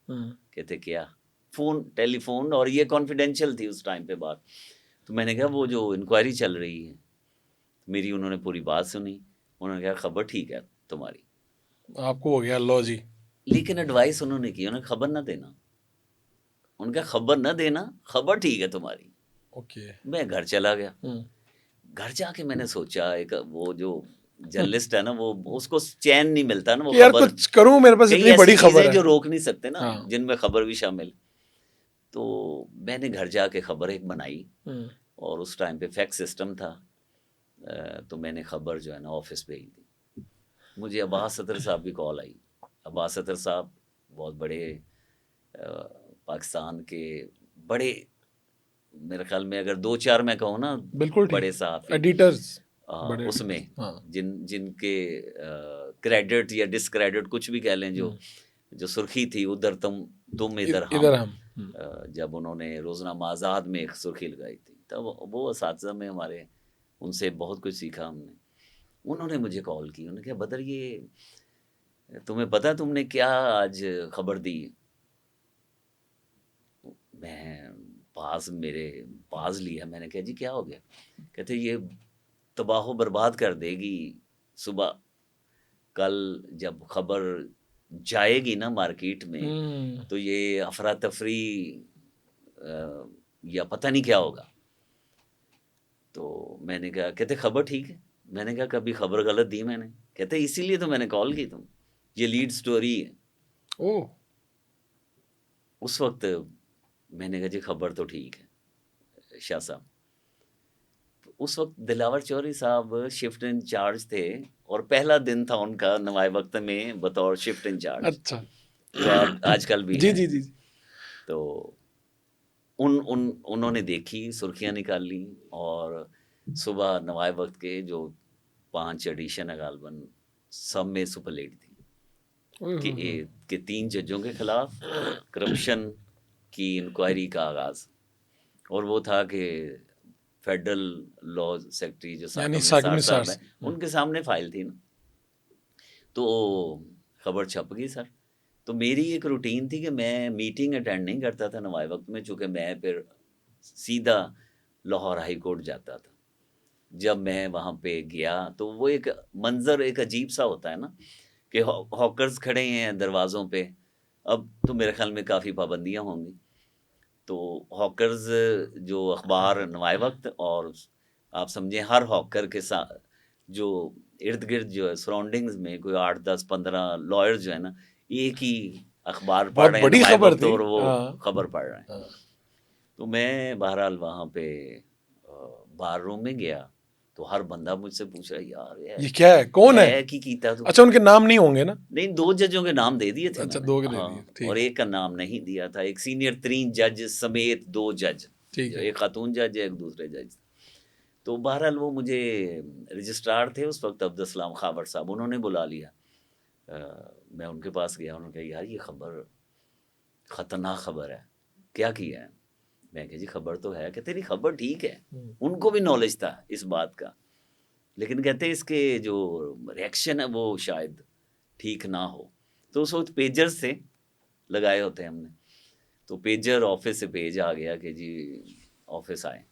Speaker 1: کہتے کیا؟ فون، ٹیلی فون، اور یہ کانفیڈینشیل تھی اس ٹائم پہ بات. تو میں نے کہا وہ جو انکوائری چل رہی ہے میری، انہوں نے پوری بات سنی، انہوں نے کہا خبر ٹھیک ہے تمہاری.
Speaker 2: آپ کو ہو گیا لو جی.
Speaker 1: لیکن ایڈوائس انہوں نے کی، انہوں نے خبر نہ دینا، ان کا خبر نہ دینا، خبر ٹھیک ہے تمہاری.
Speaker 2: اوکے.
Speaker 1: میں گھر چلا گیا. گھر جا کے میں نے سوچا، ایک وہ جو جرنلسٹ ہے نا، وہ اس کو چین نہیں ملتا نا، وہ
Speaker 2: یار
Speaker 1: خبر
Speaker 2: کچھ کروں، میرے پاس اتنی بڑی خبر ہے
Speaker 1: جو روک نہیں سکتے نا، جن میں خبر بھی شامل. تو میں نے گھر جا کے خبر ایک بنائی، اور اس ٹائم پہ فیکس سسٹم تھا، تو میں نے خبر جو ہے نا آفس بھیج دی. مجھے عباس صدر صاحب کی کال آئی. عباس صدر صاحب بہت بڑے پاکستان کے بڑے، میرے خیال میں اگر 2-4 میں کہوں نا
Speaker 2: بالکل
Speaker 1: بڑے صحافی
Speaker 2: ایڈیٹرز
Speaker 1: اس میں، جن کے کریڈٹ یا ڈسکریڈٹ کچھ بھی کہہ لیں، جو سرخی تھی ادھر تم ادھر ہم، جب انہوں نے روزنامہ آزاد میں ایک سرخی لگائی تھی، تب وہ اساتذہ میں ہمارے، ان سے بہت کچھ سیکھا ہم نے. انہوں نے مجھے کال کی، انہوں نے کہا بدر یہ تمہیں پتہ تم نے کیا آج خبر دی؟ میں میرے پاس لیا، میں نے کہا جی کیا ہو گیا؟ کہتے یہ تباہ و برباد کر دے گی. صبح کل جب خبر جائے گی نا مارکیٹ میں تو یہ افراتفری یا پتہ نہیں کیا ہوگا. تو میں نے کہا, کہتے خبر ٹھیک ہے. میں نے کہا کبھی خبر غلط دی میں نے؟ کہتے اسی لیے تو میں نے کال کی, تم یہ لیڈ سٹوری ہے.
Speaker 2: اوہ,
Speaker 1: اس وقت میں نے کہا جی خبر تو ٹھیک ہے شاہ صاحب. اس وقت دلاور چودھری صاحب شفٹ انچارج تھے اور پہلا دن تھا ان کا نوائے وقت میں بطور شفٹ انچارج,
Speaker 2: اچھا,
Speaker 1: آج کل بھی
Speaker 2: جی
Speaker 1: ہے.
Speaker 2: جی جی.
Speaker 1: تو انہوں نے دیکھی, سرخیاں نکال لی, اور صبح نوائے وقت کے جو 5 ایڈیشن ہے غالباً سب میں سپر لیٹ تھی کہ 3 ججوں کے خلاف کرپشن کی انکوائری کا آغاز. اور وہ تھا کہ فیڈرل لا سیکرٹری جو
Speaker 2: یعنی
Speaker 1: ساکم
Speaker 2: ساکم
Speaker 1: نثار
Speaker 2: نثار
Speaker 1: صاحب ہیں, ان کے سامنے فائل تھی نا. تو خبر چھپ گئی سر. تو میری ایک روٹین تھی کہ میں میٹنگ اٹینڈ نہیں کرتا تھا نوائے وقت میں, چونکہ میں پھر سیدھا لاہور ہائی کورٹ جاتا تھا. جب میں وہاں پہ گیا تو وہ ایک منظر ایک عجیب سا ہوتا ہے نا, کہ ہاکرز کھڑے ہیں دروازوں پہ. اب تو میرے خیال میں کافی پابندیاں ہوں گی. تو ہاکرز جو اخبار نوائے وقت, اور آپ سمجھیں ہر ہاکر کے ساتھ جو ارد گرد جو ہے سراؤنڈنگز میں کوئی 8 10 15 لائر جو ہے نا, ایک ہی اخبار پڑھ
Speaker 2: بہت
Speaker 1: رہے ہیں
Speaker 2: بڑی
Speaker 1: نوائے
Speaker 2: خبر
Speaker 1: وقت,
Speaker 2: تھی.
Speaker 1: اور وہ
Speaker 2: ہاں.
Speaker 1: خبر پڑھ رہے ہیں. تو میں بہرحال وہاں پہ بار روم میں گیا تو ہر بندہ مجھ سے پوچھ رہا یار
Speaker 2: یہ کیا ہے, کون ہے؟
Speaker 1: کی کیتا تو
Speaker 2: اچھا, ان کے نام نہیں ہوں گے نا؟
Speaker 1: نہیں, 2 ججوں کے نام دے دیے تھے
Speaker 2: اچھا,
Speaker 1: میں
Speaker 2: 2
Speaker 1: نے,
Speaker 2: کے دے
Speaker 1: ہاں,
Speaker 2: دیے, ٹھیک.
Speaker 1: اور ایک کا نام نہیں دیا تھا, ایک سینئر ترین جج سمیت 2 جج,
Speaker 2: ٹھیک ہے.
Speaker 1: ایک خاتون جج ہے, ایک دوسرے جج. تو بہرحال وہ مجھے رجسٹرار تھے اس وقت عبدالسلام خاور صاحب, انہوں نے بلا لیا. میں ان کے پاس گیا, انہوں نے کہا یار یہ خبر خطرناک خبر ہے, کیا کیا ہے؟ میں کہا جی خبر تو ہے. کہتے نہیں خبر ٹھیک ہے. ان کو بھی نالج تھا اس بات کا, لیکن کہتے اس کے جو ریئیکشن ہے وہ شاید ٹھیک نہ ہو. تو اس وقت پیجرز تھے لگائے ہوتے ہیں ہم نے, تو پیجر آفس سے پیج آ گیا کہ جی آفس آئے.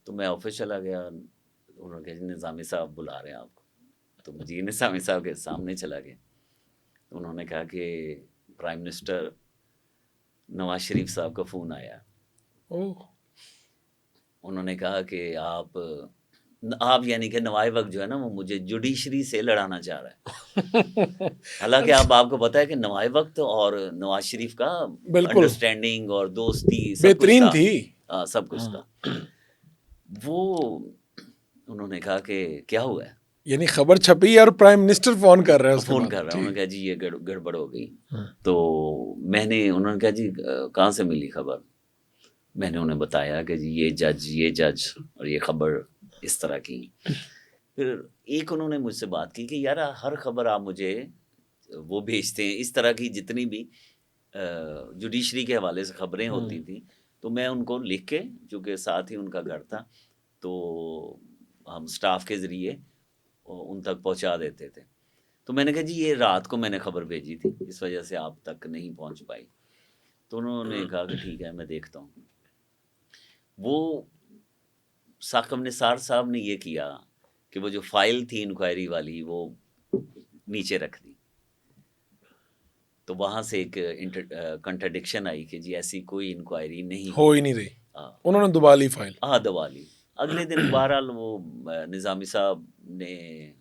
Speaker 1: تو میں آفس چلا گیا, انہوں نے کہا جی نظامی صاحب بلا رہے ہیں آپ کو. تو مجھے نظامی صاحب کے سامنے چلا گیا. انہوں نے کہا کہ پرائم منسٹر نواز شریف صاحب کا فون آیا. انہوں نے کہا کہ آپ یعنی کہ نوائے وقت جو ہے نا وہ مجھے جوڈیشری سے لڑانا چاہ رہا ہے. حالانکہ آپ کو پتا ہے کہ نوائے وقت اور نواز شریف کا انڈرسٹینڈنگ اور دوستی سب کچھ
Speaker 2: بہترین تھی,
Speaker 1: سب کچھ تھا. وہ انہوں نے کہا کہ کیا ہوا ہے,
Speaker 2: یعنی خبر چھپی اور پرائم منسٹر فون کر رہا ہے,
Speaker 1: فون کر رہا ہے. انہوں نے کہا جی یہ گڑبڑ ہو گئی. تو انہوں نے کہا جی کہاں سے ملی خبر؟ میں نے انہیں بتایا کہ جی یہ جج اور یہ خبر اس طرح کی. پھر ایک انہوں نے مجھ سے بات کی کہ یار ہر خبر آپ مجھے وہ بھیجتے ہیں, اس طرح کی جتنی بھی جوڈیشری کے حوالے سے خبریں ہوتی تھیں تو میں ان کو لکھ کے, چونکہ ساتھ ہی ان کا گھر تھا, تو ہم سٹاف کے ذریعے ان تک پہنچا دیتے تھے. تو میں نے کہا جی یہ رات کو میں نے خبر بھیجی تھی, اس وجہ سے آپ تک نہیں پہنچ پائی. تو انہوں نے کہا کہ ٹھیک ہے میں دیکھتا ہوں. وہ ساکم نثار صاحب نے یہ کیا کہ وہ جو فائل تھی انکوائری والی وہ نیچے رکھ دی. تو وہاں سے ایک کنٹرڈکشن آئی کہ جی ایسی کوئی انکوائری نہیں
Speaker 2: ہو ہی نہیں رہی. انہوں نے دبا لی فائل.
Speaker 1: دبا لی. اگلے دن بہرحال وہ نظامی صاحب نے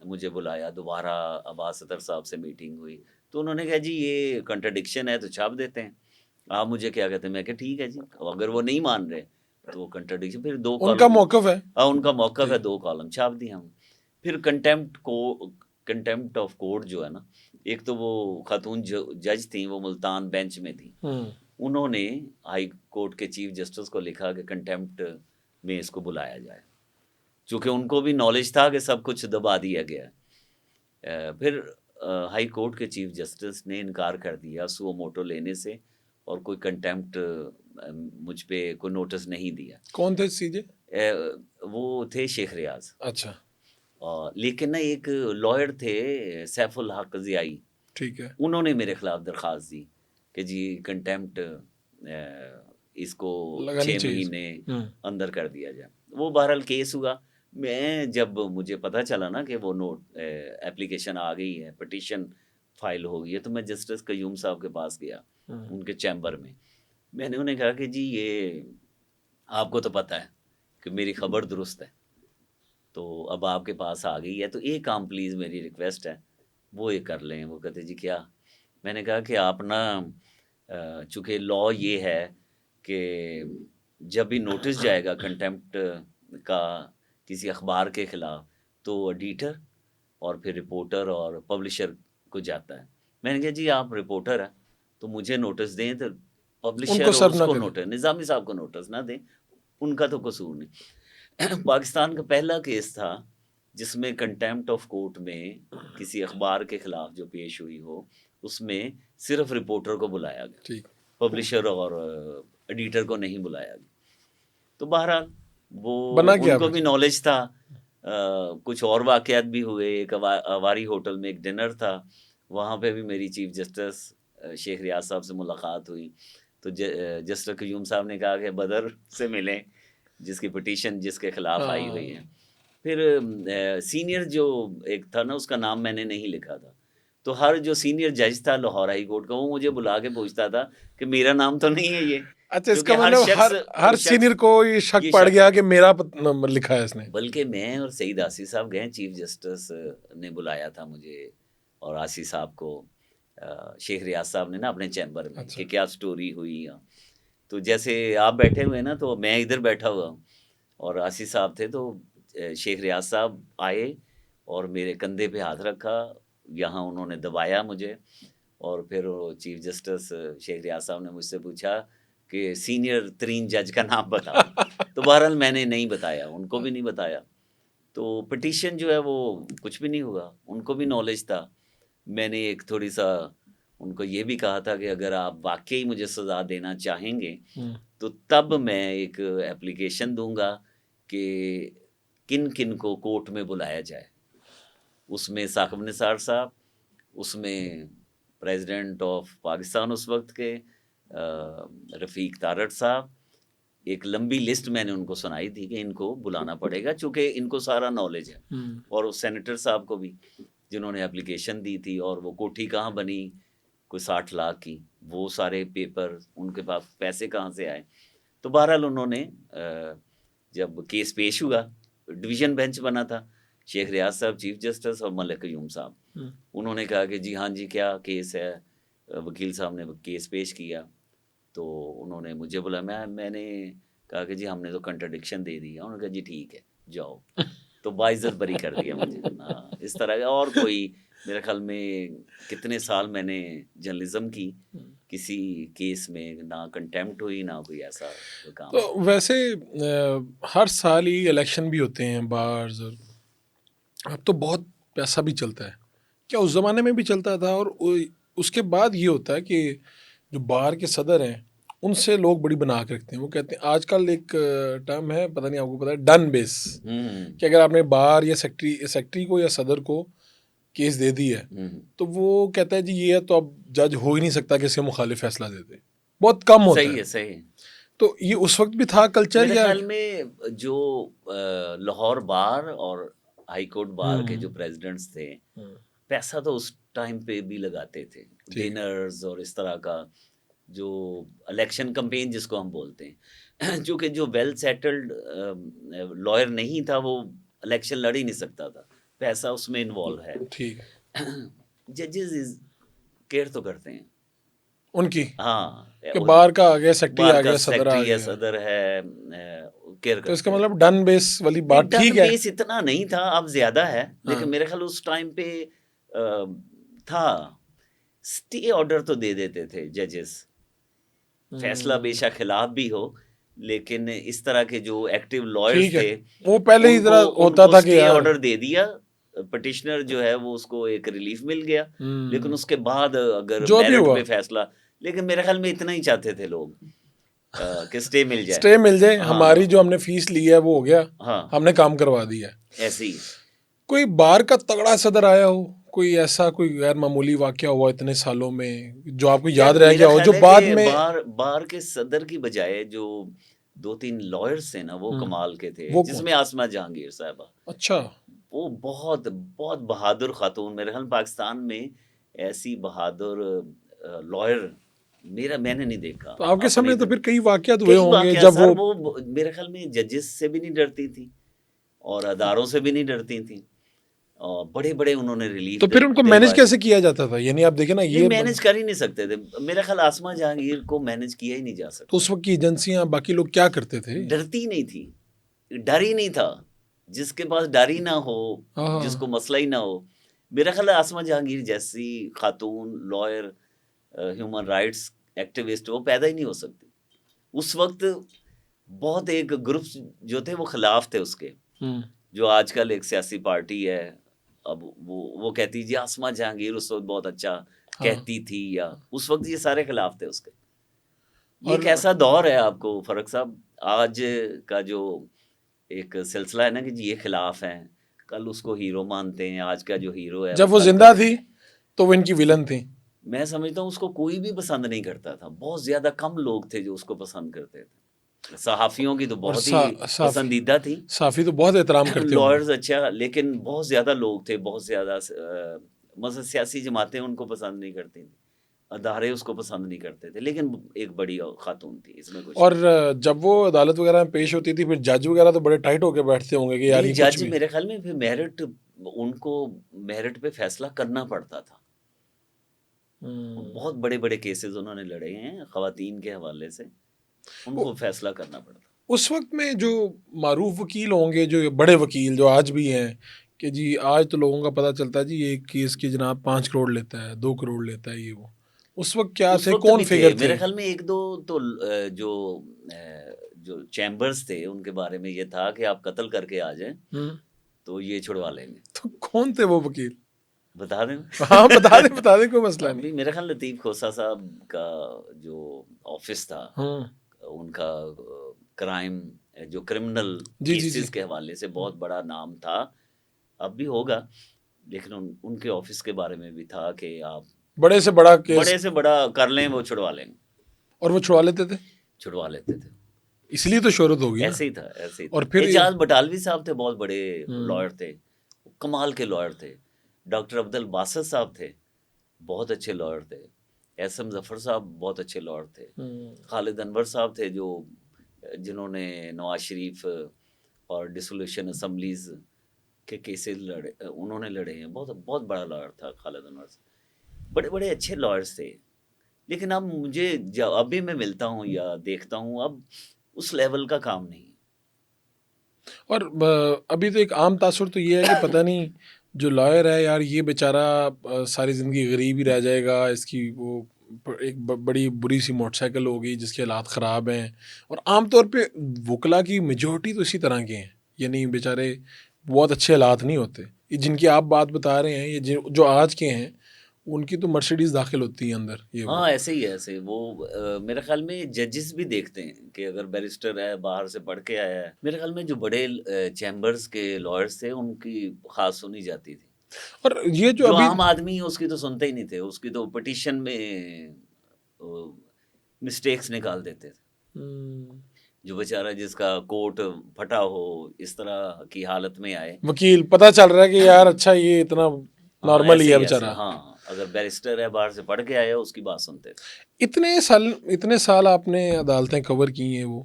Speaker 1: مجھے بلایا, دوبارہ عباس اطہر صاحب سے میٹنگ ہوئی. تو انہوں نے کہا جی یہ کنٹرڈکشن ہے تو چھاپ دیتے ہیں, آپ مجھے کیا کہتے ہیں؟ میں کہا ٹھیک ہے جی, اگر وہ نہیں مان رہے تو وہ کنٹرڈکشن, پھر 2 کالم
Speaker 2: ان کا موقف ہے,
Speaker 1: ان کا موقف ہے, 2 کالم چھاپ دیے ہم. پھر کنٹیمپٹ آف کورٹ جو ہے نا, ایک تو وہ خاتون جج تھیں وہ ملتان بینچ میں تھیں, انہوں نے ہائی کورٹ کے چیف جسٹس کو لکھا کہ کنٹیمپٹ میں اس کو بلایا جائے, چونکہ ان کو بھی نالج تھا کہ سب کچھ دبا دیا گیا. پھر ہائی کورٹ کے چیف جسٹس نے انکار کر دیا سو موٹو لینے سے, اور کوئی کنٹیمپٹ مجھ پہ کوئی نوٹس نہیں دیا.
Speaker 2: کون تھے سی جے؟
Speaker 1: وہ تھے شیخ ریاض.
Speaker 2: اچھا.
Speaker 1: لیکن نا ایک لائر تھے سیف الحق ضیائی,
Speaker 2: ٹھیک ہے,
Speaker 1: انہوں نے میرے خلاف درخواست دی کہ جی کنٹیمپٹ اس کو 6 مہینے اندر کر دیا جائے. وہ بہرحال کیس ہوا. میں جب مجھے پتہ چلا نا کہ وہ ایپلیکیشن آ گئی ہے, پٹیشن فائل ہو گئی ہے, تو میں جسٹس قیوم صاحب کے پاس گیا, ان کے چیمبر میں. میں نے انہیں کہا کہ جی یہ آپ کو تو پتہ ہے کہ میری خبر درست ہے، تو اب آپ کے پاس آ گئی ہے، تو ایک کام پلیز میری ریکویسٹ ہے، وہ یہ کر لیں۔ وہ کہتے جی کیا؟ میں نے کہا کہ آپ نا چونکہ لا یہ ہے کہ جب بھی نوٹس جائے گا کنٹمپٹ کا کسی اخبار کے خلاف، تو ایڈیٹر اور پھر رپورٹر اور پبلشر کو جاتا ہے۔ میں نے کہا جی آپ رپورٹر ہیں تو مجھے نوٹس دیں، تو
Speaker 2: ان کو
Speaker 1: پبلشر اور
Speaker 2: سرو
Speaker 1: اس
Speaker 2: نہ
Speaker 1: کو
Speaker 2: کریں.
Speaker 1: نوٹس، نظامی صاحب کو نوٹس نہ دیں، ان کا تو قصور نہیں۔ پاکستان کا پہلا کیس تھا جس میں کنٹیمپٹ آف کورٹ میں کسی اخبار کے خلاف جو پیش ہوئی ہو، اس میں صرف رپورٹر کو بلایا گیا،
Speaker 2: ٹھیک.
Speaker 1: پبلشر اور ایڈیٹر کو نہیں بلایا گیا۔ تو بہرحال وہ
Speaker 2: بنا
Speaker 1: ان
Speaker 2: کیا
Speaker 1: کو
Speaker 2: پھر؟
Speaker 1: بھی نالج تھا، کچھ اور واقعات بھی ہوئے۔ ایک اواری ہوٹل میں ایک ڈنر تھا، وہاں پہ بھی میری چیف جسٹس شیخ ریاض صاحب سے ملاقات ہوئی، تو جسٹس قیوم صاحب نے کہا کہ بدر سے ملیں جس کی پٹیشن جس کے خلاف آئی ہوئی ہے۔ پھر سینئر جو ایک تھا نا، اس کا نام میں نے نہیں لکھا تھا، تو ہر جو سینئر جج تھا لاہور ہائی کورٹ کا، وہ مجھے بلا کے پوچھتا تھا کہ میرا نام تو نہیں ہے یہ،
Speaker 2: اچھا، اس کا
Speaker 1: کیونکہ
Speaker 2: مطلب ہر سینئر کو یہ شک پڑ گیا کہ میرا نمبر لکھا ہے اس نے.
Speaker 1: بلکہ میں اور سعید آسی صاحب گئے، چیف جسٹس نے بلایا تھا مجھے اور آسی صاحب کو، شیخ ریاض صاحب نے نا اپنے چیمبر میں، کہ کیا سٹوری ہوئی۔ تو جیسے آپ بیٹھے ہوئے نا، تو میں ادھر بیٹھا ہوا ہوں اور آسی صاحب تھے، تو شیخ ریاض صاحب آئے اور میرے کندھے پہ ہاتھ رکھا، یہاں انہوں نے دبایا مجھے، اور پھر چیف جسٹس شیخ ریاض صاحب نے مجھ سے پوچھا کہ سینئر ترین جج کا نام بتاؤ۔ تو بہرحال میں نے نہیں بتایا، ان کو بھی نہیں بتایا۔ تو پٹیشن جو ہے وہ کچھ بھی نہیں ہوا، ان کو بھی نالج تھا۔ میں نے ایک تھوڑی سا ان کو یہ بھی کہا تھا کہ اگر آپ واقعی مجھے سزا دینا چاہیں گے تو تب میں ایک اپلیکیشن دوں گا کہ کن کن کو کورٹ میں بلایا جائے۔ اس میں ثاقب نثار صاحب، اس میں پریزیڈنٹ آف پاکستان اس وقت کے رفیق تارڑ صاحب، ایک لمبی لسٹ میں نے ان کو سنائی تھی کہ ان کو بلانا پڑے گا چونکہ ان کو سارا نالج ہے، اور اس سینیٹر صاحب کو بھی جنہوں نے اپلیکیشن دی تھی، اور وہ کوٹھی کہاں بنی، کوئی 60 لاکھ کی، وہ سارے پیپر ان کے پاس پیسے کہاں سے آئے۔ تو بہرحال انہوں نے جب کیس پیش ہوا، ڈویژن بینچ بنا تھا، شیخ ریاض صاحب چیف جسٹس اور ملک قیوم صاحب، انہوں نے کہا کہ جی ہاں جی کیا کیس ہے، وکیل صاحب نے کیس پیش کیا، تو انہوں نے مجھے بولا، میں نے کہا کہ جی ہم نے تو کنٹرڈکشن دے دی ہے، انہوں نے کہا جی ٹھیک ہے جاؤ، تو باعزت بری کر دیا مجھے۔ اس طرح کا اور کوئی میرے خیال میں کتنے سال میں نے جرنلزم کی، کسی کیس میں نہ کنٹیمپٹ ہوئی نہ کوئی ایسا کام۔
Speaker 2: تو ویسے ہر سال ہی الیکشن بھی ہوتے ہیں بارز، اور اب تو بہت پیسہ بھی چلتا ہے، کیا اس زمانے میں بھی چلتا تھا؟ اور اس کے بعد یہ ہوتا ہے کہ جو بار کے صدر ہیں ان سے لوگ بڑی بنا کے رکھتے ہیں، وہ کہتے ہیں آج کل ایک ٹرم ہے، پتہ نہیں آپ کو پتہ ہے، ڈن بیس، کہ اگر آپ نے بار یا سیکٹری کو یا صدر کو کیس دے دی ہے تو وہ کہتا ہے جی یہ تو اب جج ہو ہی نہیں سکتا کہ اس کے مخالف فیصلہ دے دے، بہت کم ہوتا ہے۔
Speaker 1: صحیح۔
Speaker 2: تو یہ اس وقت بھی تھا کلچر
Speaker 1: میرے
Speaker 2: یا؟
Speaker 1: خیال میں جو لاہور بار اور ہائی کورٹ بار کے جو پریزیڈنٹس تھے، پیسہ تو اس ٹائم پہ بھی لگاتے تھے، ڈنرز اور اس طرح کا، جو الیکشن کمپین جس کو ہم بولتے ہیں، چونکہ جو ویل سیٹلڈ لائر نہیں تھا وہ الیکشن لڑ ہی نہیں سکتا تھا، پیسہ اس میں انوالو ہے۔
Speaker 2: ٹھیک ہے،
Speaker 1: ججز کیئر تو کرتے ہیں
Speaker 2: ان کی،
Speaker 1: ہاں،
Speaker 2: کہ بار کا آ گیا، سیکٹری آ
Speaker 1: بار کا
Speaker 2: گیا، صدر آ
Speaker 1: سیکٹری ہے،
Speaker 2: گیا،
Speaker 1: صدر ہے، کیئر
Speaker 2: تو اس کا
Speaker 1: کرتے ہیں۔
Speaker 2: مطلب ڈن بیس والی بات ٹھیک
Speaker 1: ڈن
Speaker 2: ہے۔
Speaker 1: بیس اتنا نہیں تھا، اب زیادہ ہے، لیکن میرے خیال اس ٹائم پہ تھا، سٹے آرڈر تو دے دیتے تھے ججز، فیصلہ بے شک خلاف بھی ہو، لیکن اس طرح کے جو ایکٹیو لائرز تھے
Speaker 2: وہ پہلے ہی طرح
Speaker 1: ان
Speaker 2: ہوتا
Speaker 1: کو
Speaker 2: تھا کہ
Speaker 1: سٹے
Speaker 2: یار
Speaker 1: آرڈر دے دیا، پٹیشنر جو ہے وہ اس کو ایک ریلیف مل گیا، لیکن اس کے بعد اگر
Speaker 2: جو بھی
Speaker 1: میرٹ
Speaker 2: ہوا،
Speaker 1: پہ فیصلہ، لیکن میرے خیال میں اتنا ہی چاہتے تھے لوگ کہ سٹے مل جائے،
Speaker 2: سٹے مل جائے، ہماری جو ہم نے فیس لی ہے وہ ہو گیا،
Speaker 1: ہاں
Speaker 2: ہم نے کام کروا دیا۔
Speaker 1: ایسے ہی۔
Speaker 2: کوئی بار کا تگڑا صدر آیا ہو، کوئی ایسا کوئی غیر معمولی واقعہ ہوا اتنے سالوں میں جو آپ کو یاد رہ گیا ہو، جو بعد میں؟
Speaker 1: بار کے صدر کی بجائے جو 2-3 لائرز تھے نا وہ کمال کے تھے، جس میں آسمہ جہانگیر صاحبہ،
Speaker 2: اچھا،
Speaker 1: وہ بہت بہت بہادر خاتون، میرے خیال پاکستان میں ایسی بہادر لائر میں نے نہیں دیکھا.
Speaker 2: تو آپ کے سامنے تو پھر کئی واقعات ہوئے
Speaker 1: کئی
Speaker 2: ہوں گے
Speaker 1: واقعات
Speaker 2: جب
Speaker 1: سر،
Speaker 2: وہ
Speaker 1: وہ میرے خیال میں ججز سے بھی نہیں ڈرتی تھی اور اداروں سے بھی نہیں ڈرتی تھیں، اور بڑے بڑے انہوں نے ریلیف
Speaker 2: تو پھر ان کو مینج کیسے کیا جاتا تھا؟ یعنی آپ دیکھیں نا
Speaker 1: نہیں
Speaker 2: یہ
Speaker 1: مینج کر ہی نہیں سکتے تھے. میرا خیال آسما جہانگیر کو مینج کیا ہی نہیں جا
Speaker 2: تو
Speaker 1: سکتا.
Speaker 2: اس وقت کی ایجنسیاں باقی لوگ کیا کرتے تھے؟
Speaker 1: ڈرتی نہیں تھی، ڈر ہی نہیں تھا. جس کے پاس ڈر ہی نہ ہو،
Speaker 2: ہاں
Speaker 1: جس کو مسئلہ ہی نہ ہو. میرا خیال ہے آسما جہانگیر جیسی خاتون لائر، ہیومن رائٹس ایکٹیوسٹ، وہ پیدا ہی نہیں ہو سکتی. اس وقت بہت ایک گروپ جو تھے وہ خلاف تھے اس کے، جو آج کل ایک سیاسی پارٹی ہے. اب وہ کہتی جی آسما جہانگیر اس وقت بہت اچھا کہتی تھی، یا اس وقت یہ سارے خلاف تھے اس کے. یہ ایک ایسا دور ہے آپ کو فرق صاحب، آج کا جو ایک سلسلہ ہے نا کہ جی یہ خلاف ہیں، کل اس کو ہیرو مانتے ہیں. آج کا جو ہیرو ہے
Speaker 2: جب وہ زندہ تھی تو وہ ان کی ولن تھی.
Speaker 1: میں سمجھتا ہوں اس کو کوئی بھی پسند نہیں کرتا تھا. بہت زیادہ کم لوگ تھے جو اس کو پسند کرتے تھے. صحافیوں کی تو بہت ہی پسندیدہ تھی،
Speaker 2: صحافی تو بہت احترام کرتے ہیں.
Speaker 1: لائرز اچھا، لیکن بہت زیادہ لوگ تھے، بہت زیادہ مثلا سیاسی جماعتیں ان کو پسند نہیں کرتی تھیں، ادارے اس کو پسند نہیں کرتے تھے، لیکن ایک بڑی خاتون تھی اس میں کچھ.
Speaker 2: اور جب وہ عدالت وغیرہ میں پیش ہوتی تھی پھر جج وغیرہ تو بڑے ٹائٹ ہو کے بیٹھتے ہوں گے کہ یار یہ کچھ
Speaker 1: جج
Speaker 2: بھی.
Speaker 1: میرے خیال میں پھر میرٹ، ان کو میرٹ پہ فیصلہ کرنا پڑتا تھا. بہت بڑے بڑے کیسز انہوں نے لڑے ہیں خواتین کے حوالے سے، ان کو فیصلہ کرنا پڑتا.
Speaker 2: اس وقت میں جو معروف وکیل ہوں گے، جو بڑے وکیل جو آج بھی ہیں، کہ جی آج تو لوگوں کا پتہ چلتا ہے جی یہ کیس کی جناب 5 کروڑ لیتا ہے، 2 کروڑ لیتا ہے، یہ وہ اس وقت کیا
Speaker 1: اس
Speaker 2: تھے،
Speaker 1: وقت
Speaker 2: کون
Speaker 1: بھی
Speaker 2: فگر تھے؟
Speaker 1: میرے خیال میں ایک دو تو جو چیمبرز تھے ان کے بارے میں یہ تھا کہ آپ قتل کر کے آ جائیں تو یہ چھڑوا لیں گے.
Speaker 2: تو کون تھے وہ وکیل؟
Speaker 1: بتا دیں.
Speaker 2: ہاں بتا دیں کوئی مسئلہ نہیں.
Speaker 1: ابھی میرے خیال لطیف کھوسہ صاحب کا جو آفس تھا، ان کا کرائم جو کرمنل کیسز کے حوالے سے بہت بڑا نام تھا. اب بھی ہوگا، لیکن ان کے آفس کے بارے میں بھی تھا کہ آپ
Speaker 2: بڑے سے بڑا کیس،
Speaker 1: بڑے سے بڑا کر لیں وہ چھڑوا لیں گے.
Speaker 2: اور وہ چھڑوا لیتے تھے،
Speaker 1: چھڑوا لیتے تھے.
Speaker 2: اس لیے تو شہرت ہوگی نا.
Speaker 1: ایسے ہی تھا، ایسے ہی تھا.
Speaker 2: اور پھر
Speaker 1: اعجاز بٹالوی صاحب تھے، بہت بڑے لائر تھے، کمال کے لائر تھے. ڈاکٹر عبد الباسط صاحب تھے، بہت اچھے لائر تھے. احسن ظفر صاحب بہت اچھے لائر تھے. خالد انور صاحب تھے جنہوں نے نواز شریف اور ڈسولوشن اسمبلیز کے کیسز لڑے، انہوں نے لڑے ہیں. بہت بہت بڑا لائر تھا خالد انور صاحب. بڑے بڑے اچھے لائرز تھے. لیکن اب مجھے اب بھی میں ملتا ہوں یا دیکھتا ہوں، اب اس لیول کا کام نہیں.
Speaker 2: اور ابھی تو ایک عام تاثر تو یہ ہے کہ پتہ نہیں جو لائر ہے یار یہ بیچارہ ساری زندگی غریب ہی رہ جائے گا، اس کی وہ ایک بڑی بری سی موٹر سائیکل ہوگی جس کے حالات خراب ہیں. اور عام طور پہ وکلا کی میجورٹی تو اسی طرح کے ہیں، یعنی بیچارے بہت اچھے حالات نہیں ہوتے. یہ جن کی آپ بات بتا رہے ہیں، یہ جو آج کے ہیں، ان کی تو مرسیڈیز داخل ہوتی ہے اندر. یہ
Speaker 1: ہاں ایسے ہی ہے، ایسے وہ میرے خیال میں ججز بھی دیکھتے ہیں کہ اگر بیرسٹر ہے، باہر سے پڑھ کے آیا ہے. میرے خیال میں جو بڑے چیمبرز کے لائرز تھے ان کی خاص سنی جاتی تھی.
Speaker 2: اور یہ جو ابھی
Speaker 1: عام آدمی اس کی تو سنتے ہی نہیں تھے، اس کی تو پٹیشن میں مسٹیکس نکال دیتے تھے. جو بیچارہ جس کا کوٹ پھٹا ہو، اس طرح کی حالت میں آئے،
Speaker 2: وکیل پتہ چل رہا ہے کہ یار اچھا یہ اتنا نارمل ہی ہے بیچارہ.
Speaker 1: ہاں اگر بیرسٹر ہے، باہر سے پڑھ کے آیا، اس کی بات سنتے تھے.
Speaker 2: اتنے سال آپ نے عدالتیں کور کی ہیں، وہ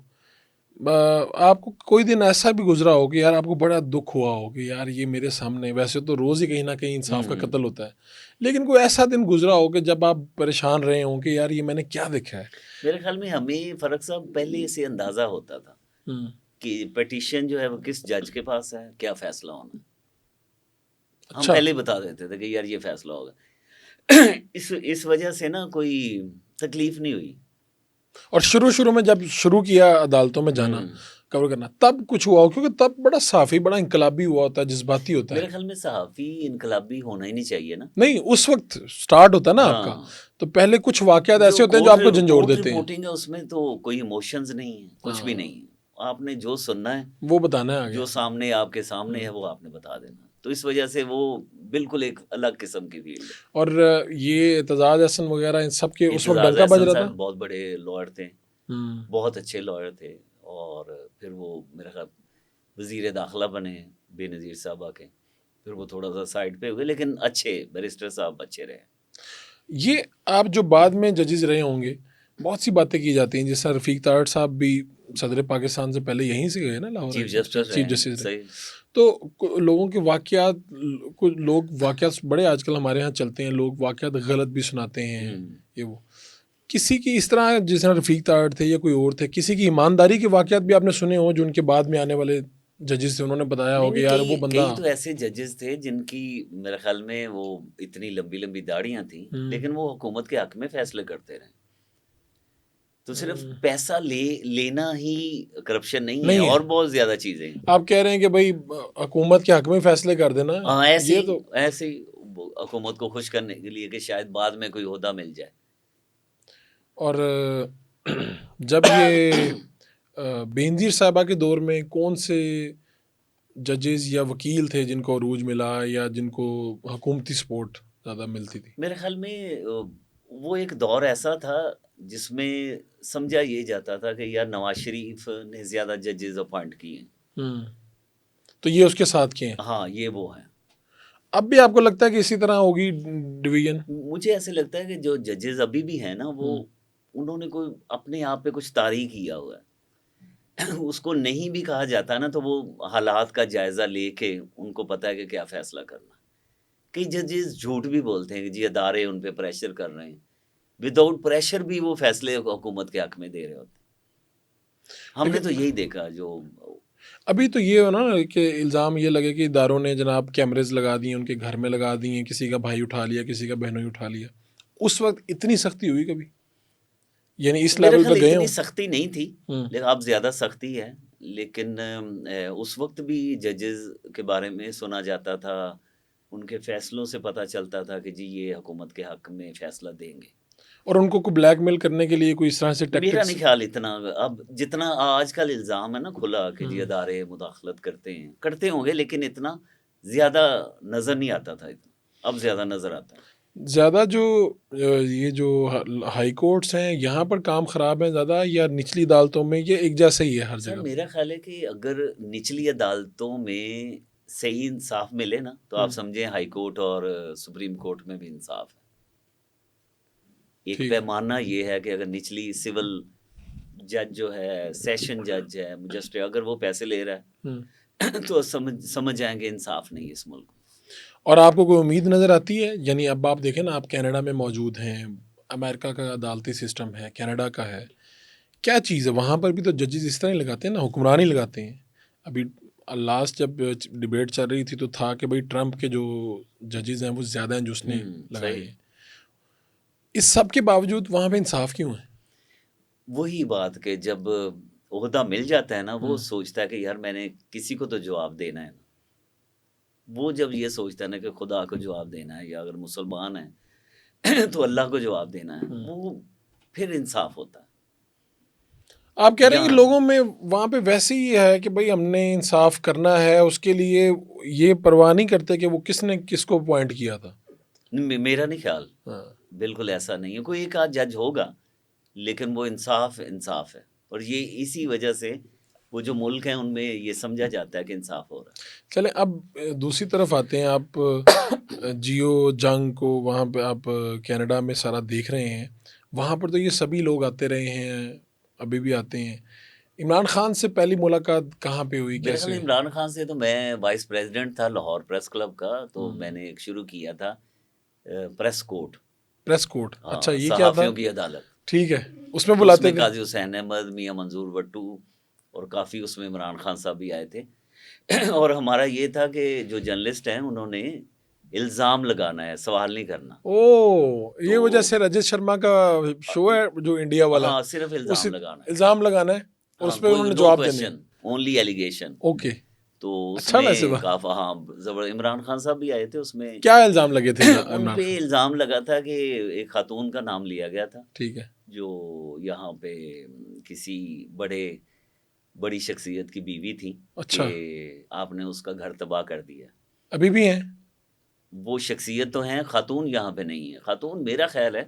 Speaker 2: آپ کو کوئی دن ایسا بھی گزرا ہو کہ یار آپ کو بڑا دکھ ہوا ہو کہ یار یہ میرے سامنے، ویسے تو روز ہی کہیں نہ کہیں انصاف کا قتل ہوتا ہے، لیکن کوئی ایسا دن گزرا ہو کہ جب آپ پریشان رہے ہوں کہ یار یہ میں نے کیا دیکھا ہے؟
Speaker 1: میرے خیال میں ہمیں فرق صاحب پہلے سے اندازہ ہوتا تھا کہ پٹیشن جو ہے وہ کس جج کے پاس ہے، کیا فیصلہ ہونا. ہم پہلے بتا دیتے تھے کہ یار یہ فیصلہ ہوگا. اس وجہ سے نا کوئی تکلیف نہیں ہوئی. اور
Speaker 2: شروع میں جب شروع کیا عدالتوں میں جانا کور کرنا، تب کچھ ہوا ہو؟ کیونکہ تب بڑا صحافی بڑا انقلابی ہوا ہوتا ہے، جذباتی ہوتا ہے.
Speaker 1: میرے خیال میں صحافی انقلابی ہونا ہی نہیں چاہیے نا.
Speaker 2: نہیں، اس وقت سٹارٹ ہوتا ہے نا آپ کا، تو پہلے کچھ واقعات ایسے ہوتے ہیں جو آپ کو جھنجھوڑ دیتے ہیں.
Speaker 1: رپورٹنگ ہے، اس میں تو کوئی ایموشنز نہیں ہیں، کچھ بھی نہیں. آپ نے جو سننا ہے
Speaker 2: وہ بتانا ہے آگے،
Speaker 1: جو سامنے آپ کے سامنے ہے وہ آپ نے بتا دینا. تو اس وجہ سے وہ بالکل ایک الگ قسم کی فیلڈ ہے.
Speaker 2: اور یہ اعتزاز احسن وغیرہ ان سب کے اس وقت ڈنکا بج رہا تھا.
Speaker 1: بہت بڑے لائر تھے، بہت اچھے لائر تھے. اور پھر وہ میرا خیال وزیر داخلہ بنے بے نظیر صاحبہ کے. پھر وہ تھوڑا سا سائڈ پہ ہوئے، لیکن اچھے بیرسٹر صاحب اچھے رہے.
Speaker 2: یہ آپ جو بعد میں ججز رہے ہوں گے بہت سی باتیں کی جاتی ہیں، جیسا رفیق تارڑ صاحب بھی صدر پاکستان سے پہلے یہیں سے گئے نا لاہور
Speaker 1: چیف جسٹس
Speaker 2: چیف
Speaker 1: ہیں،
Speaker 2: جسٹس رہے.
Speaker 1: صحیح.
Speaker 2: تو لوگوں کے واقعات، کچھ لوگ واقعات بڑے آج کل ہمارے یہاں چلتے ہیں، لوگ واقعات غلط بھی سناتے ہیں. یہ وہ کسی کی اس طرح جس طرح رفیق تارڑ تھے یا کوئی اور تھے، کسی کی ایمانداری کے واقعات بھی آپ نے سنے ہوں جو ان کے بعد میں آنے والے ججز تھے، انہوں نے بتایا ہو کہ یار وہ بندہ.
Speaker 1: کئی تو ایسے ججز تھے جن کی میرے خیال میں وہ اتنی لمبی لمبی داڑیاں تھیں، لیکن وہ حکومت کے حق میں فیصلے کرتے رہے. تو صرف پیسہ لینا ہی کرپشن نہیں ہے، اور بہت زیادہ چیزیں ہیں.
Speaker 2: آپ کہہ رہے ہیں کہ بھائی حکومت کے حق میں فیصلے کر دینا،
Speaker 1: ایسے ہی حکومت کو خوش کرنے کے لیے کہ شاید بعد میں کوئی عہدہ مل جائے.
Speaker 2: اور جب یہ بینظیر صاحبہ کے دور میں کون سے ججز یا وکیل تھے جن کو عروج ملا یا جن کو حکومتی سپورٹ زیادہ ملتی تھی؟
Speaker 1: میرے خیال میں وہ ایک دور ایسا تھا جس میں سمجھا یہ جاتا تھا کہ یار نواز شریف نے زیادہ ججز اپوائنٹ کیے ہیں،
Speaker 2: تو یہ اس کے ساتھ کیے ہیں.
Speaker 1: ہاں یہ وہ ہیں.
Speaker 2: اب بھی آپ کو لگتا ہے کہ اسی طرح ہوگی ڈویژن؟
Speaker 1: مجھے ایسے لگتا ہے کہ جو ججز ابھی بھی ہیں نا، وہ انہوں نے کوئی اپنے آپ پہ کچھ طاری کیا ہوا ہے. اس کو نہیں بھی کہا جاتا نا تو وہ حالات کا جائزہ لے کے ان کو پتا ہے کہ کیا فیصلہ کرنا. کئی ججز جھوٹ بھی بولتے ہیں کہ جی ادارے ان پہ پریشر کر رہے ہیں، وداؤٹ پریشر بھی وہ فیصلے حکومت کے حق میں دے رہے ہوتے. ہم نے تو یہی دیکھا. جو
Speaker 2: ابھی تو یہ ہو نا کہ الزام یہ لگے کہ اداروں نے جناب کیمریز لگا دیے، ان کے گھر میں لگا دیے، کسی کا بھائی اٹھا لیا، کسی کا بہنوئی اٹھا لیا. اس وقت اتنی سختی ہوئی کبھی؟ یعنی اس لیول پہ گئے؟
Speaker 1: اتنی سختی نہیں تھی، لیکن اب زیادہ سختی ہے. لیکن اس وقت بھی ججز کے بارے میں سنا جاتا تھا، ان کے فیصلوں سے پتہ چلتا تھا کہ جی یہ حکومت کے حق میں فیصلہ دیں گے.
Speaker 2: اور ان کو کوئی بلیک میل کرنے کے لیے کوئی اس طرح سے
Speaker 1: میرا نہیں خیال اتنا. اب جتنا آج کل الزام ہے نا کھلا کہ جی ادارے مداخلت کرتے ہوں گے، لیکن اتنا زیادہ نظر نہیں آتا تھا. اب زیادہ نظر آتا ہے.
Speaker 2: زیادہ جو یہ جو ہائی کورٹس ہیں یہاں پر کام خراب ہے زیادہ، یا نچلی عدالتوں میں یہ ایک جیسا ہی ہے ہر جگہ؟
Speaker 1: میرا خیال ہے کہ اگر نچلی عدالتوں میں صحیح انصاف ملے نا تو آپ سمجھیں ہائی کورٹ اور سپریم کورٹ میں بھی انصاف ہے. ایک پیمانہ یہ ہے کہ اگر نچلی سول جج جو ہے، سیشن جج ہے، مجسٹریٹ، اگر وہ پیسے لے رہا ہے تو سمجھ جائیں گے انصاف نہیں اس ملک میں.
Speaker 2: اور آپ کو کوئی امید نظر آتی ہے؟ یعنی اب آپ دیکھیں نا، آپ کینیڈا میں موجود ہیں، امریکہ کا عدالتی سسٹم ہے، کینیڈا کا ہے، کیا چیز ہے وہاں پر بھی تو ججز اس طرح ہی لگاتے ہیں نا، حکمرانی لگاتے ہیں. ابھی لاسٹ جب ڈبیٹ چل رہی تھی تو تھا کہ بھائی ٹرمپ کے جو ججز ہیں وہ زیادہ ہیں جو اس نے لگائے ہیں. اس سب کے باوجود وہاں پہ انصاف کیوں ہے؟
Speaker 1: وہی بات کہ جب عہدہ مل جاتا ہے نا، وہ سوچتا ہے کہ یار میں نے کسی کو تو جواب دینا ہے نا. وہ جب یہ سوچتا ہے نا کہ خدا کو جواب دینا ہے، یا اگر مسلمان ہیں تو اللہ کو جواب دینا ہے، وہ پھر انصاف ہوتا ہے.
Speaker 2: آپ کہہ رہے ہیں کہ لوگوں میں وہاں پہ ویسے ہی ہے کہ بھائی ہم نے انصاف کرنا ہے، اس کے لیے یہ پرواہ نہیں کرتے کہ وہ کس نے کس کو اپوائنٹ کیا تھا.
Speaker 1: میرا نہیں خیال، بالکل ایسا نہیں ہے. کوئی ایک آدھ جج ہوگا، لیکن وہ انصاف ہے. اور یہ اسی وجہ سے وہ جو ملک ہیں ان میں یہ سمجھا جاتا ہے کہ انصاف ہو رہا ہے.
Speaker 2: چلیں اب دوسری طرف آتے ہیں. آپ جیو جنگ کو وہاں پہ آپ کینیڈا میں سارا دیکھ رہے ہیں، وہاں پر تو یہ سبھی لوگ آتے رہے ہیں، ابھی بھی آتے ہیں. عمران خان سے پہلی ملاقات کہاں پہ ہوئی، کیسے؟
Speaker 1: عمران خان سے تو میں وائس پریزیڈنٹ تھا لاہور پریس کلب کا، تو میں نے ایک شروع کیا تھا پریس کورٹ.
Speaker 2: اچھا، یہ کیا تھا؟
Speaker 1: صحافیوں کی عدالت.
Speaker 2: ٹھیک ہے، اس میں بلاتے تھے
Speaker 1: قاضی حسین احمد، میاں منظور بٹو، اور کافی اس میں عمران خان صاحب بھی آئے تھے. اور ہمارا یہ تھا کہ جو جرنلسٹ ہیں انہوں نے الزام لگانا ہے، سوال نہیں کرنا.
Speaker 2: یہ وجہ سے رجت شرما کا شو ہے جو انڈیا والا،
Speaker 1: ہاں صرف
Speaker 2: الزام لگانا ہے اور اس پہ انہوں نے جواب دینا ہے،
Speaker 1: اونلی ایلیگیشن.
Speaker 2: اوکے.
Speaker 1: تو اس میں عمران خان صاحب بھی آئے تھے. اس میں
Speaker 2: کیا الزام لگے تھے؟
Speaker 1: ان پہ الزام لگا تھا کہ ایک خاتون کا نام لیا گیا تھا،
Speaker 2: ٹھیک ہے،
Speaker 1: جو یہاں پہ کسی بڑی شخصیت کی بیوی تھی.
Speaker 2: اچھا،
Speaker 1: کہ آپ نے اس کا گھر تباہ کر دیا.
Speaker 2: ابھی بھی ہیں
Speaker 1: وہ شخصیت تو ہیں، خاتون یہاں پہ نہیں ہے. خاتون میرا خیال ہے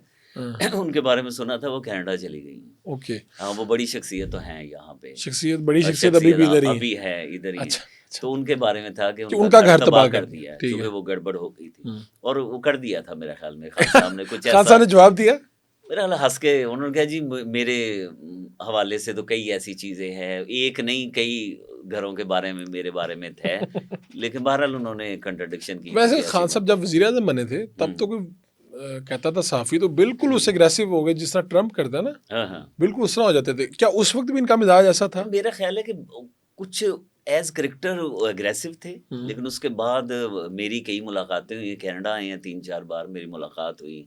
Speaker 1: ان کے بارے میں سنا تھا وہ کینیڈا چلی گئی.
Speaker 2: اوکے.
Speaker 1: ہاں وہ بڑی شخصیت تو ہیں یہاں پہ.
Speaker 2: بڑی شخصیت ابھی بھی ادھر ہی
Speaker 1: ہے ادھر ہی. تو ان کے بارے میں تھا کہ
Speaker 2: ان کا گھر تباہ
Speaker 1: کر دیا ہے کیونکہ وہ گڑبڑ ہو گئی تھی،
Speaker 2: ہوں۔
Speaker 1: اور وہ کر دیا تھا میرے خیال میں خان صاحب نے کچھ
Speaker 2: خان صاحب نے جواب دیا
Speaker 1: میرا خیال ہنس کے انہوں نے کہا جی میرے حوالے سے تو کئی ایسی چیزیں ہیں، ایک نہیں کئی گھروں کے بارے میں میرے بارے میں ہے، لیکن بہرحال انہوں نے کنٹرڈکشن کی.
Speaker 2: ویسے خان صاحب جب وزیر اعظم بنے تھے تب تو کوئی کہتا تھا صحافی تو بالکل اس سے اگریسو ہو گئے جس طرح ٹرمپ کرتا ہے نا،
Speaker 1: ہاں ہاں
Speaker 2: بالکل اس طرح ہو جاتے تھے. کیا اس وقت بھی ان کا مزاج ایسا تھا؟
Speaker 1: میرا خیال ہے کہ کچھ ایز کریکٹر اگریسو تھے، لیکن اس کے بعد میری کئی ملاقاتیں ہوئی، کینیڈا آئے ہیں 3-4 بار میری ملاقات ہوئی،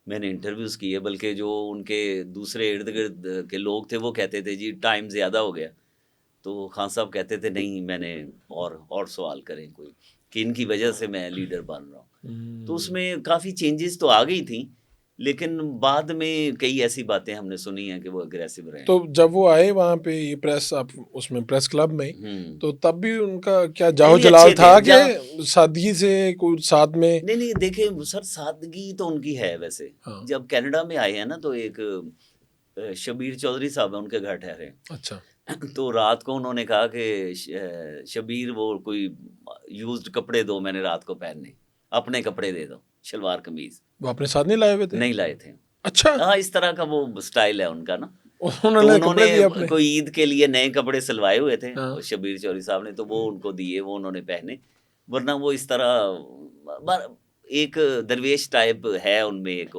Speaker 1: میں نے انٹرویوز کیے، بلکہ جو ان کے دوسرے ارد گرد کے لوگ تھے وہ کہتے تھے جی ٹائم زیادہ ہو گیا، تو خان صاحب کہتے تھے نہیں میں نے اور سوال کریں کوئی کہ ان کی وجہ سے میں لیڈر بن رہا ہوں. تو اس میں کافی چینجز تو آ گئی تھیں، لیکن بعد میں کئی ایسی باتیں ہم نے سنی ہیں کہ وہ اگریسو رہے.
Speaker 2: تو جب وہ آئے وہاں پہ یہ پریس اس میں پریس کلب میں تو تب بھی ان کا کیا جاہو جلال تھا کہ سادگی سے کوئی ساتھ میں؟
Speaker 1: نہیں دیکھیں سر سادگی تو ان کی ہے ویسے. جب کینیڈا میں آئے ہیں نا تو ایک شبیر چودھری صاحب ہیں ان کے گھر ٹھہرے.
Speaker 2: اچھا.
Speaker 1: تو رات کو انہوں نے کہا کہ شبیر وہ کوئی یوزڈ کپڑے دو میں نے رات کو پہننے، اپنے کپڑے دے دو، شلوار قمیض.
Speaker 2: وہ اپنے ساتھ نہیں لائے ہوئے تھے؟
Speaker 1: نہیں لائے تھے.
Speaker 2: اچھا.
Speaker 1: ہاں اس طرح کا وہ سٹائل ہے ان کا نا.
Speaker 2: انہوں
Speaker 1: نے کوئی عید کے لیے نئے کپڑے سلوائے ہوئے تھے شبیر چودھری صاحب نے، تو وہ ان کو دیے، وہ انہوں نے پہنے. ورنہ وہ اس طرح ایک درویش ٹائپ ہے ان میں، ایک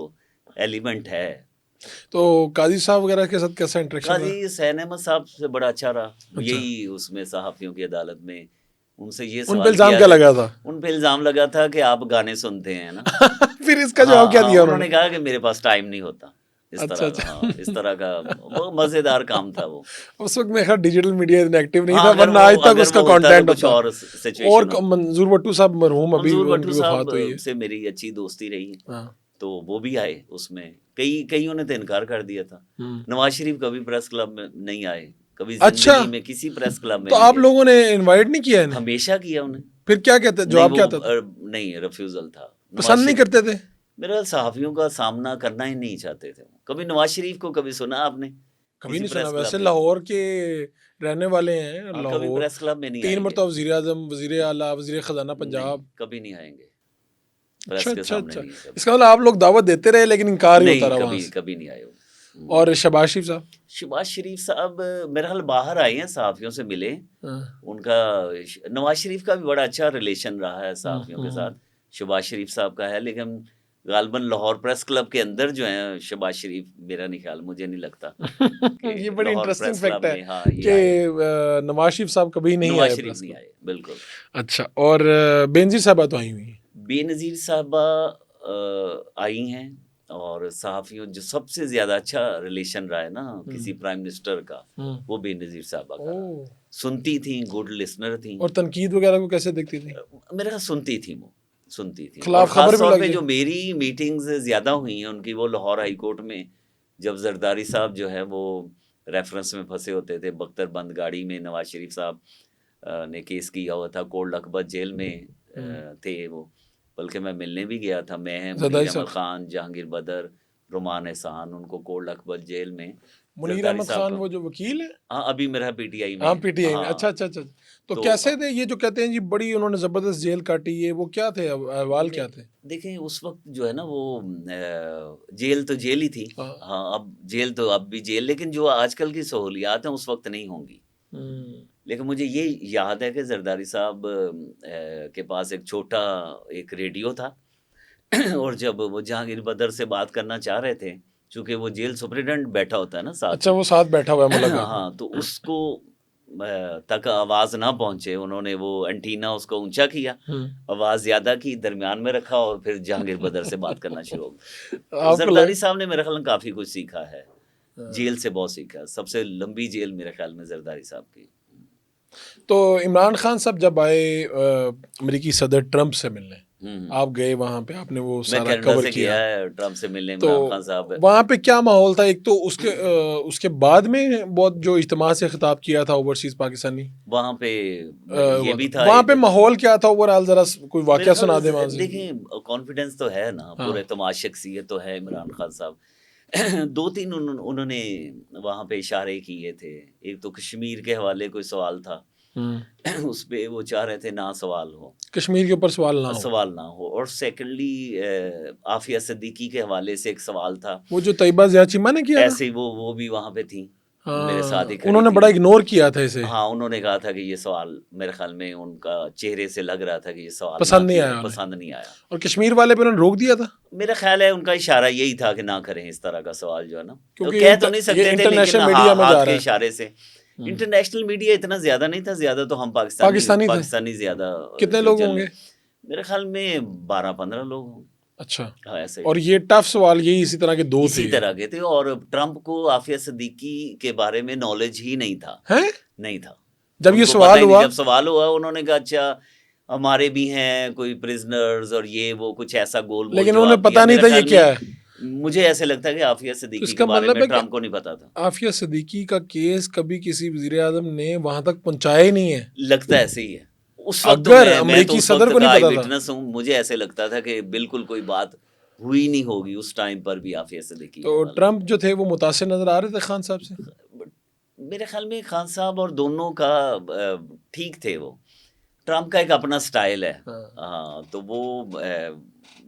Speaker 1: ایلیمنٹ ہے.
Speaker 2: تو قاضی صاحب وغیرہ کے ساتھ کیسا انٹریکشن رہا؟
Speaker 1: قاضی حسین احمد صاحب سے بڑا اچھا رہا. یہی اس میں صحافیوں کی عدالت میں ان سے یہ
Speaker 2: ان پہ الزام کیا لگا تھا؟
Speaker 1: ان پہ الزام لگا تھا کہ آپ گانے سنتے ہیں نا.
Speaker 2: پھر اس کا جواب کیا دیا
Speaker 1: انہوں نے؟ کہا کہ میرے پاس ٹائم نہیں ہوتا. اس طرح کا وہ مزیدار کام تھا. وہ
Speaker 2: اس وقت میں خیر ڈیجیٹل میڈیا اتنا ایکٹیو نہیں تھا، ورنہ آج تک اس کا کنٹینٹ ہوتا. اور منظور بٹو صاحب مرحوم ابھی ان کی وفات ہوئی ہے،
Speaker 1: سے میری اچھی دوستی رہی ہے، تو وہ بھی آئے. اس میں کئیوں نے تو انکار کر دیا تھا. نواز شریف کبھی پریس کلب میں نہیں آئے، کبھی زندگی میں کسی پریس کلب میں.
Speaker 2: تو آپ لوگوں نے انوائٹ نہیں کیا انہیں؟
Speaker 1: ہمیشہ کیا انہیں.
Speaker 2: پھر کیا کہتے، جواب کیا تھا؟
Speaker 1: نہیں ریفیوزل تھا.
Speaker 2: پسند نہیں کرتے تھے؟
Speaker 1: میرا صحافیوں کا سامنا کرنا ہی نہیں چاہتے تھے. کبھی نواز شریف کو کبھی سنا آپ نے؟
Speaker 2: کبھی نہیں سنا. ویسے لاہور کے رہنے والے ہیں،
Speaker 1: کبھی پریس کلب میں نہیں
Speaker 2: 3 مرتبہ وزیر اعظم، وزیر اعلیٰ، وزیر خزانہ پنجاب.
Speaker 1: کبھی نہیں آئیں گے.
Speaker 2: اچھا. اس کا مطلب آپ لوگ دعوت دیتے رہے لیکن انکار ہی ہوتا رہا.
Speaker 1: کبھی نہیں آئے.
Speaker 2: اور شہباز شریف صاحب؟
Speaker 1: شہباز شریف صاحب میرے خیال باہر آئے ہیں، صحافیوں سے ملے. ان کا نواز شریف کا بھی بڑا اچھا ریلیشن رہا ہے صحافیوں کے ساتھ، شہباز شریف صاحب کا ہے. لیکن غالباً لاہور پریس کلب کے اندر جو ہیں شہباز شریف میرا نہیں خیال، مجھے نہیں لگتا.
Speaker 2: یہ بڑی انٹرسٹنگ فیکٹ ہے کہ نواز شریف صاحب کبھی نہیں آئے.
Speaker 1: شریف نہیں آئے بالکل.
Speaker 2: اچھا. اور بے نظیر صاحبہ تو آئی ہوئی ہیں؟
Speaker 1: بے نظیر صاحبہ آئی ہیں، اور صحافیوں جو سب سے زیادہ اچھا ریلیشن رہا ہے نا کسی پرائم منسٹر کا، وہ بے نظیر صاحبہ کا. سنتی تھیں، گڈ لسنر تھیں.
Speaker 2: اور تنقید وغیرہ کو کیسے دیکھتی تھیں؟
Speaker 1: میرے خیال سنتی تھیں، وہ سنتی تھیں.
Speaker 2: خلاف
Speaker 1: خاص
Speaker 2: خبر
Speaker 1: طور
Speaker 2: بھی
Speaker 1: پہ جو میری میٹنگز زیادہ ہوئی ہیں ان کی، وہ لاہور ہائی کورٹ میں جب زرداری صاحب جو ہے وہ ریفرنس میں پھنسے ہوتے تھے، بختر بند گاڑی میں نواز شریف صاحب نے کیس کیا ہوا تھا، کولڈ اکبر جیل میں تھے وہ. بلکہ میں ملنے بھی گیا تھا، میں منیر احمد خان، جہانگیر بدر، رومان احسان، ان کو کولڈ اکبر جیل میں.
Speaker 2: منیر احمد خان وہ جو وکیل ہے؟
Speaker 1: ہاں ابھی میرا پی ٹی آئی میں.
Speaker 2: ہاں پی ٹی آئی میں. اچھا. تو کیسے تھے یہ جو کہتے ہیں جی بڑی انہوں نے زبردست جیل کاٹی ہے، وہ کیا تھے احوال کیا تھے؟
Speaker 1: دیکھیں اس وقت جو ہے نا وہ جیل تو جیل ہی تھی. ہاں اب جیل تو اب بھی جیل، لیکن جو آج کل کی سہولیات ہیں اس وقت نہیں ہوں گی. لیکن مجھے یہ یاد ہے کہ زرداری صاحب کے پاس ایک چھوٹا ایک ریڈیو تھا، اور جب وہ جہانگیر بدر سے بات کرنا چاہ رہے تھے، چونکہ وہ جیل سپرنٹینڈنٹ بیٹھا ہوتا ہے نا ساتھ.
Speaker 2: اچھا وہ ساتھ بیٹھا ہوا ہے ملک.
Speaker 1: ہاں تو اس کو تک آواز نہ پہنچے، انہوں نے وہ انٹینا اس کو اونچا کیا، آواز زیادہ کی، درمیان میں رکھا، اور پھر جہانگیر بدر سے بات کرنا شروع ہو. زرداری صاحب نے میرے خیال میں کافی کچھ سیکھا ہے، جیل سے بہت سیکھا. سب سے لمبی جیل میرے خیال میں زرداری صاحب کی.
Speaker 2: تو عمران خان صاحب جب آئے امریکی صدر ٹرمپ سے ملنے، آپ گئے وہاں پہ، آپ نے وہ سارا کور کیا.
Speaker 1: ٹرمپ سے ملنے
Speaker 2: تو
Speaker 1: عمران خان صاحب
Speaker 2: وہاں پہ کیا ماحول تھا؟ ایک تو اس کے بعد میں بہت جو اجتماع سے خطاب کیا تھا اوورسیز پاکستانی،
Speaker 1: وہاں پہ یہ بھی تھا.
Speaker 2: وہاں پہ ماحول کیا تھا اوور آل؟ ذرا کوئی واقعہ سنا دیں وہاں سے.
Speaker 1: دیکھیں کانفیڈنس تو ہے نا، پورے اعتماد شخصیت تو ہے عمران خان صاحب. 2-3 انہوں نے وہاں پہ اشارے کیے تھے. ایک تو کشمیر کے حوالے کوئی سوال تھا، اس پہ وہ چاہ رہے تھے نہ سوال ہو,
Speaker 2: کشمیر کے اوپر سوال
Speaker 1: نہ ہو. اور سیکنڈلی عافیہ صدیقی کے حوالے سے ایک سوال تھا,
Speaker 2: وہ جو طیبہ زیاد چیمہ نے کیا
Speaker 1: ایسے ہی وہ بھی وہاں پہ تھیں میرے ساتھ ہی,
Speaker 2: انہوں نے بڑا اگنور کیا تھا اسے.
Speaker 1: ہاں, انہوں نے کہا تھا کہ یہ سوال میرے خیال میں ان کا چہرے سے لگ رہا تھا کہ یہ سوال
Speaker 2: پسند نہیں آیا. اور کشمیر والے پہ انہوں نے روک دیا تھا.
Speaker 1: میرا خیال ہے ان کا اشارہ یہی تھا کہ نہ کریں اس طرح کا سوال, جو ہے نا,
Speaker 2: کیونکہ
Speaker 1: کہہ تو نہیں سکتے تھے لیکن ہاتھ کے اشارے سے. انٹرنیشنل میڈیا اتنا زیادہ نہیں تھا, زیادہ تو ہم پاکستانی زیادہ.
Speaker 2: کتنے لوگ ہوں گے؟
Speaker 1: میرے خیال میں 12-15 لوگ ہوں.
Speaker 2: اچھا,
Speaker 1: ایسے.
Speaker 2: اور یہ ٹف سوال یہی اسی طرح کے دو تھے,
Speaker 1: اسی طرح کے تھے. اور ٹرمپ کو عافیہ صدیقی کے بارے میں نالج ہی نہیں تھا.
Speaker 2: جب یہ
Speaker 1: سوال ہوا انہوں نے کہا اچھا ہمارے بھی ہیں کوئی پرزنرز اور یہ وہ کچھ ایسا گول,
Speaker 2: لیکن انہیں پتا نہیں تھا یہ کیا ہے.
Speaker 1: مجھے ایسے لگتا ہے کہ عافیہ صدیقی کے بارے میں ٹرمپ کو نہیں پتا تھا.
Speaker 2: عافیہ صدیقی کا کیس کبھی کسی وزیر اعظم نے وہاں تک پہنچایا ہی نہیں ہے.
Speaker 1: لگتا ایسے ہی ہے. اس وقت
Speaker 2: امریکی صدر کو نہیں پتا
Speaker 1: تھا. مجھے ایسے لگتا تھا کہ بالکل کوئی بات ہوئی نہیں ہوگی اس ٹائم پر بھی عافیہ صدیقی.
Speaker 2: تو ٹرمپ جو تھے وہ متاثر نظر آ رہے تھے خان صاحب سے.
Speaker 1: میرے خیال میں خان صاحب اور دونوں کا ٹھیک تھے. وہ ٹرمپ کا ایک اپنا سٹائل ہے, ہاں, تو وہ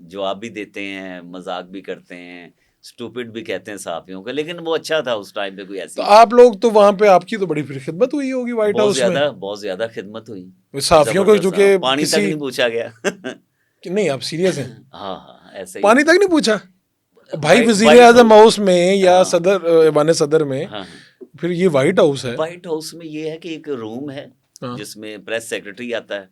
Speaker 1: جواب بھی دیتے ہیں, مذاق بھی کرتے ہیں, اسٹوپڈ بھی کہتے ہیں صحافیوں کو, لیکن وہ اچھا تھا اس ٹائم پہ. کوئی ایسی,
Speaker 2: تو آپ لوگ تو وہاں پہ آپ کی تو بڑی پھر خدمت ہوئی ہوگی وائٹ ہاؤس میں.
Speaker 1: بہت زیادہ خدمت ہوئی
Speaker 2: صحافیوں کو, جو کہ
Speaker 1: پانی تک نہیں پوچھا گیا.
Speaker 2: نہیں, آپ سیریس ہیں؟
Speaker 1: ہاں, ایسے
Speaker 2: پانی تک نہیں پوچھا بھائی. وزیر اعظم ہاؤس میں یا صدر ایوان صدر میں, پھر یہ وائٹ ہاؤس ہے.
Speaker 1: وائٹ ہاؤس میں یہ ہے کہ ایک روم ہے جس میں پریس سیکرٹری آتا ہے,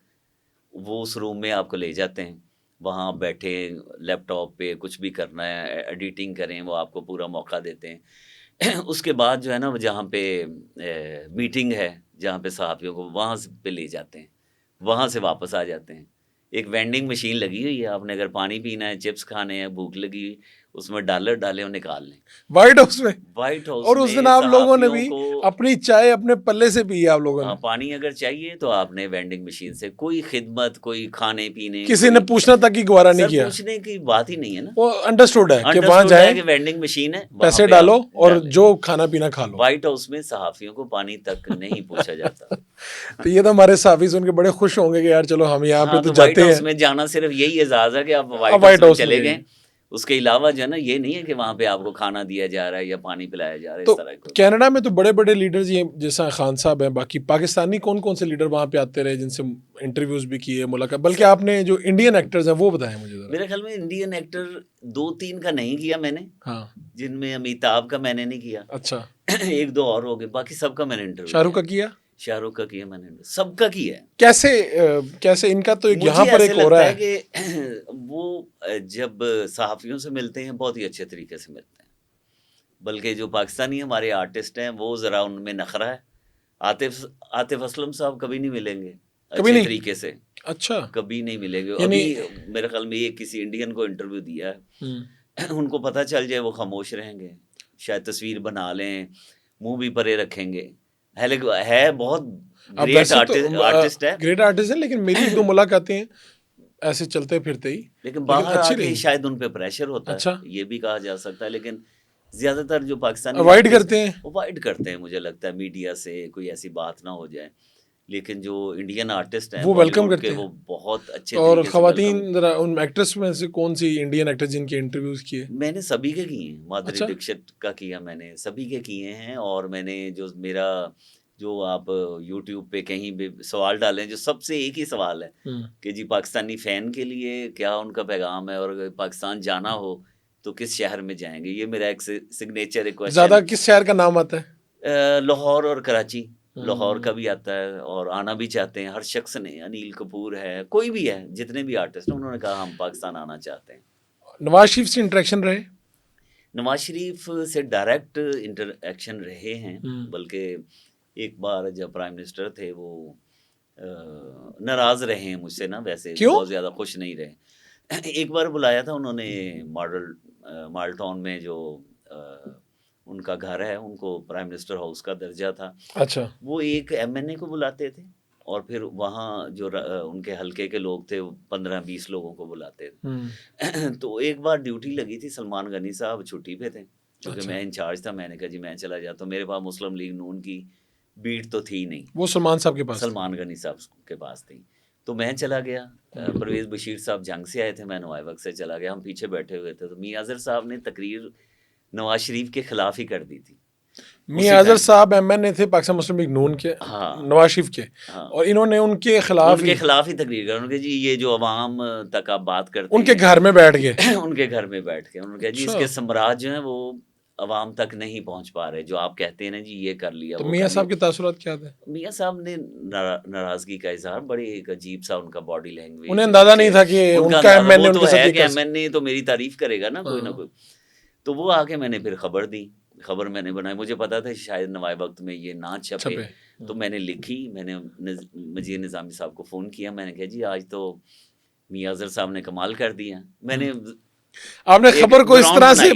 Speaker 1: وہ اس روم میں آپ کو لے جاتے ہیں, وہاں بیٹھے لیپ ٹاپ پہ کچھ بھی کرنا ہے, ایڈیٹنگ کریں, وہ آپ کو پورا موقع دیتے ہیں. اس کے بعد جو ہے نا, جہاں پہ میٹنگ ہے, جہاں پہ صحافیوں کو, وہاں پہ لے جاتے ہیں, وہاں سے واپس آ جاتے ہیں. ایک وینڈنگ مشین لگی ہوئی ہے, آپ نے اگر پانی پینا ہے, چپس کھانے ہیں, بھوک لگی, اس میں ڈالر ڈالیں اور نکال لیں.
Speaker 2: وائٹ ہاؤس میں.
Speaker 1: White house.
Speaker 2: اور اس دن آپ لوگوں نے بھی اپنی چائے اپنے پلے سے پی. آپ لوگوں نے
Speaker 1: پانی اگر چاہیے تو آپ نے وینڈنگ مشین سے, کوئی خدمت, کوئی کھانے پینے,
Speaker 2: کسی نے پوچھنا تک کی گوارا نہیں کیا.
Speaker 1: پوچھنے کی بات ہی نہیں ہے نا.
Speaker 2: وہ انڈرسٹوڈ ہے کہ وہاں جائیں
Speaker 1: کہ وینڈنگ مشین ہے,
Speaker 2: پیسے ڈالو اور جو کھانا پینا کھا لو.
Speaker 1: وائٹ ہاؤس میں صحافیوں کو پانی تک نہیں پوچھا جاتا.
Speaker 2: تو یہ تو ہمارے صحافی سن کے بڑے خوش ہوں گے کہ یار چلو ہم یہاں پہ تو جاتے ہیں.
Speaker 1: وائٹ ہاؤس میں جانا صرف یہی اعزاز ہے کہ آپ وائٹ ہاؤس میں چلے گئے. اس کے علاوہ جو ہے نا, یہ نہیں ہے کہ وہاں پہ آپ کو کھانا دیا جا رہا ہے یا پانی پلایا جا رہا ہے.
Speaker 2: تو کینیڈا میں تو بڑے بڑے لیڈرز یہ جیسا خان صاحب ہیں, باقی پاکستانی کون کون سے لیڈر وہاں پہ آتے رہے جن سے انٹرویوز بھی کیے, ملاقات, بلکہ آپ نے جو انڈین ایکٹرز ہیں وہ بتائیں مجھے ذرا.
Speaker 1: میرے خیال میں انڈین ایکٹر 2-3 کا نہیں کیا میں نے,
Speaker 2: ہاں,
Speaker 1: جن میں امیتابھ کا میں نے نہیں کیا.
Speaker 2: اچھا,
Speaker 1: 1-2 اور ہو گئے, باقی سب کا میں نے انٹرویو.
Speaker 2: شاہ رخ کا کیا؟
Speaker 1: شاہ رخ کا کیا میں نے, سب کا کیا.
Speaker 2: کیسے ان کا تو یہاں پر ایک ہو رہا ہے
Speaker 1: کہ وہ جب صحافیوں سے ملتے ہیں بہت ہی اچھے طریقے سے ملتے ہیں, بلکہ جو پاکستانی ہمارے آرٹسٹ ہیں وہ ذرا ان میں نخرہ ہے. عاطف اسلم صاحب کبھی نہیں ملیں گے اچھے طریقے سے.
Speaker 2: اچھا,
Speaker 1: کبھی نہیں ملیں گے. ابھی میرے خیال میں یہ کسی انڈین کو انٹرویو دیا ہے, ان کو پتہ چل جائے وہ خاموش رہیں گے, شاید تصویر بنا لیں, منہ بھی پرے رکھیں گے. ہے بہت گریٹ آرٹسٹ ہے,
Speaker 2: گریٹ آرٹسٹ ہے, لیکن میری 2 ملاقاتیں ایسے چلتے پھرتے ہی,
Speaker 1: لیکن باہر آ کے شاید ان پہ پریشر ہوتا ہے.
Speaker 2: اچھا,
Speaker 1: یہ بھی کہا جا سکتا ہے, لیکن زیادہ تر جو پاکستانی
Speaker 2: اوائڈ کرتے ہیں,
Speaker 1: مجھے لگتا ہے میڈیا سے کوئی ایسی بات نہ ہو جائے. لیکن جو انڈین آرٹسٹ ہیں
Speaker 2: وہ ویلکم کرتے ہیں,
Speaker 1: وہ بہت اچھے.
Speaker 2: اور خواتین ذرا ان ایکٹریس میں سے کون سی انڈین ایکٹر جن کے انٹرویوز کیے؟
Speaker 1: میں نے سبھی کے کیے ہیں. مادھوری ڈکشت کا کیا میں نے, سبھی کے کیے ہیں. اور میں نے جو آپ یوٹیوب پہ کہیں بھی سوال ڈالیں, جو سب سے ایک ہی سوال ہے کہ جی پاکستانی فین کے لیے کیا ان کا پیغام ہے, اور اگر پاکستان جانا ہو تو کس شہر میں جائیں گے. یہ میرا ایک سگنیچر ریکویسٹ.
Speaker 2: زیادہ کس شہر کا نام آتا
Speaker 1: ہے؟ لاہور اور کراچی. لاہور کا بھی آتا ہے, اور آنا بھی چاہتے ہیں ہر شخص نے. انیل کپور ہے, کوئی بھی ہے, جتنے بھی آرٹسٹ ہیں انہوں نے کہا ہم پاکستان آنا چاہتے ہیں.
Speaker 2: نواز شریف سے انٹریکشن رہے؟
Speaker 1: نواز شریف سے ڈائریکٹ انٹریکشن رہے ہیں, بلکہ ایک بار جب پرائم منسٹر تھے وہ ناراض رہے ہیں مجھ سے نا, ویسے بہت زیادہ خوش نہیں رہے. ایک بار بلایا تھا انہوں نے ماڈل ٹاؤن میں, جو ان کا گھر ہے, ان کو پرائم منسٹر ہاؤس کا درجہ تھا.
Speaker 2: اچھا,
Speaker 1: وہ ایک MNA کو بلاتے تھے, اور پھر وہاں جو ان کے حلقے کے لوگ تھے 15-20 لوگوں کو بلاتے تھے. تو ایک بار ڈیوٹی لگی تھی, سلمان غنی صاحب چھٹی پہ تھے, کیونکہ میں انچارج تھا. میں نے کہا جی میں چلا جاتا ہوں. میرے پاس مسلم لیگ نون کی بیٹ تو تھی نہیں.
Speaker 2: وہ سلمان صاحب کے پاس،
Speaker 1: سلمان غنی صاحب کے پاس تھی. تو میں چلا گیا. پرویز بشیر صاحب جنگ سے آئے تھے, میں نوائے وقت سے چلا گیا, ہم پیچھے بیٹھے ہوئے تھے. تو میاں اظہر صاحب نے تقریر نواز شریف کے خلاف ہی کر دی تھی.
Speaker 2: میاں اظہر صاحب ایم این اے تھے پاکستان مسلم لیگ نون کے, نواز شریف کے, اور انہوں نے ان کے خلاف
Speaker 1: ہی تقریر کر. انہوں نے کہا جی یہ جو عوام تک آپ بات کرتے ہیں
Speaker 2: ان کے گھر میں بیٹھ گئے,
Speaker 1: ان کے گھر میں بیٹھ کے انہوں نے کہا جی اس کے ثمرات جو ہیں وہ عوام تک نہیں پہنچ پا رہے, جو آپ کہتے ہیں نا جی یہ کر لیا.
Speaker 2: تو میاں صاحب کے تاثرات کیا تھے؟
Speaker 1: میاں صاحب نے ناراضگی کا اظہار, بڑے ایک عجیب سا ان کا باڈی لینگویج,
Speaker 2: انہیں اندازہ نہیں تھا کہ ان کا ایم این اے ان کے ساتھ
Speaker 1: کہ ایم این اے تو میری تعریف کرے گا نا کوئی نہ کوئی. تو وہ آ کے میں نے پھر خبر دی, خبر میں نے بنائی. مجھے پتا تھا شاید نوائے وقت میں یہ نہ چھپے, تو میں نے لکھی. میں نے مجید نظامی صاحب کو فون کیا, میں نے کہا جی آج تو میاں اظہر صاحب نے کمال کر دیا. میں نے
Speaker 2: آپ نے خبر کو اس طرح سے,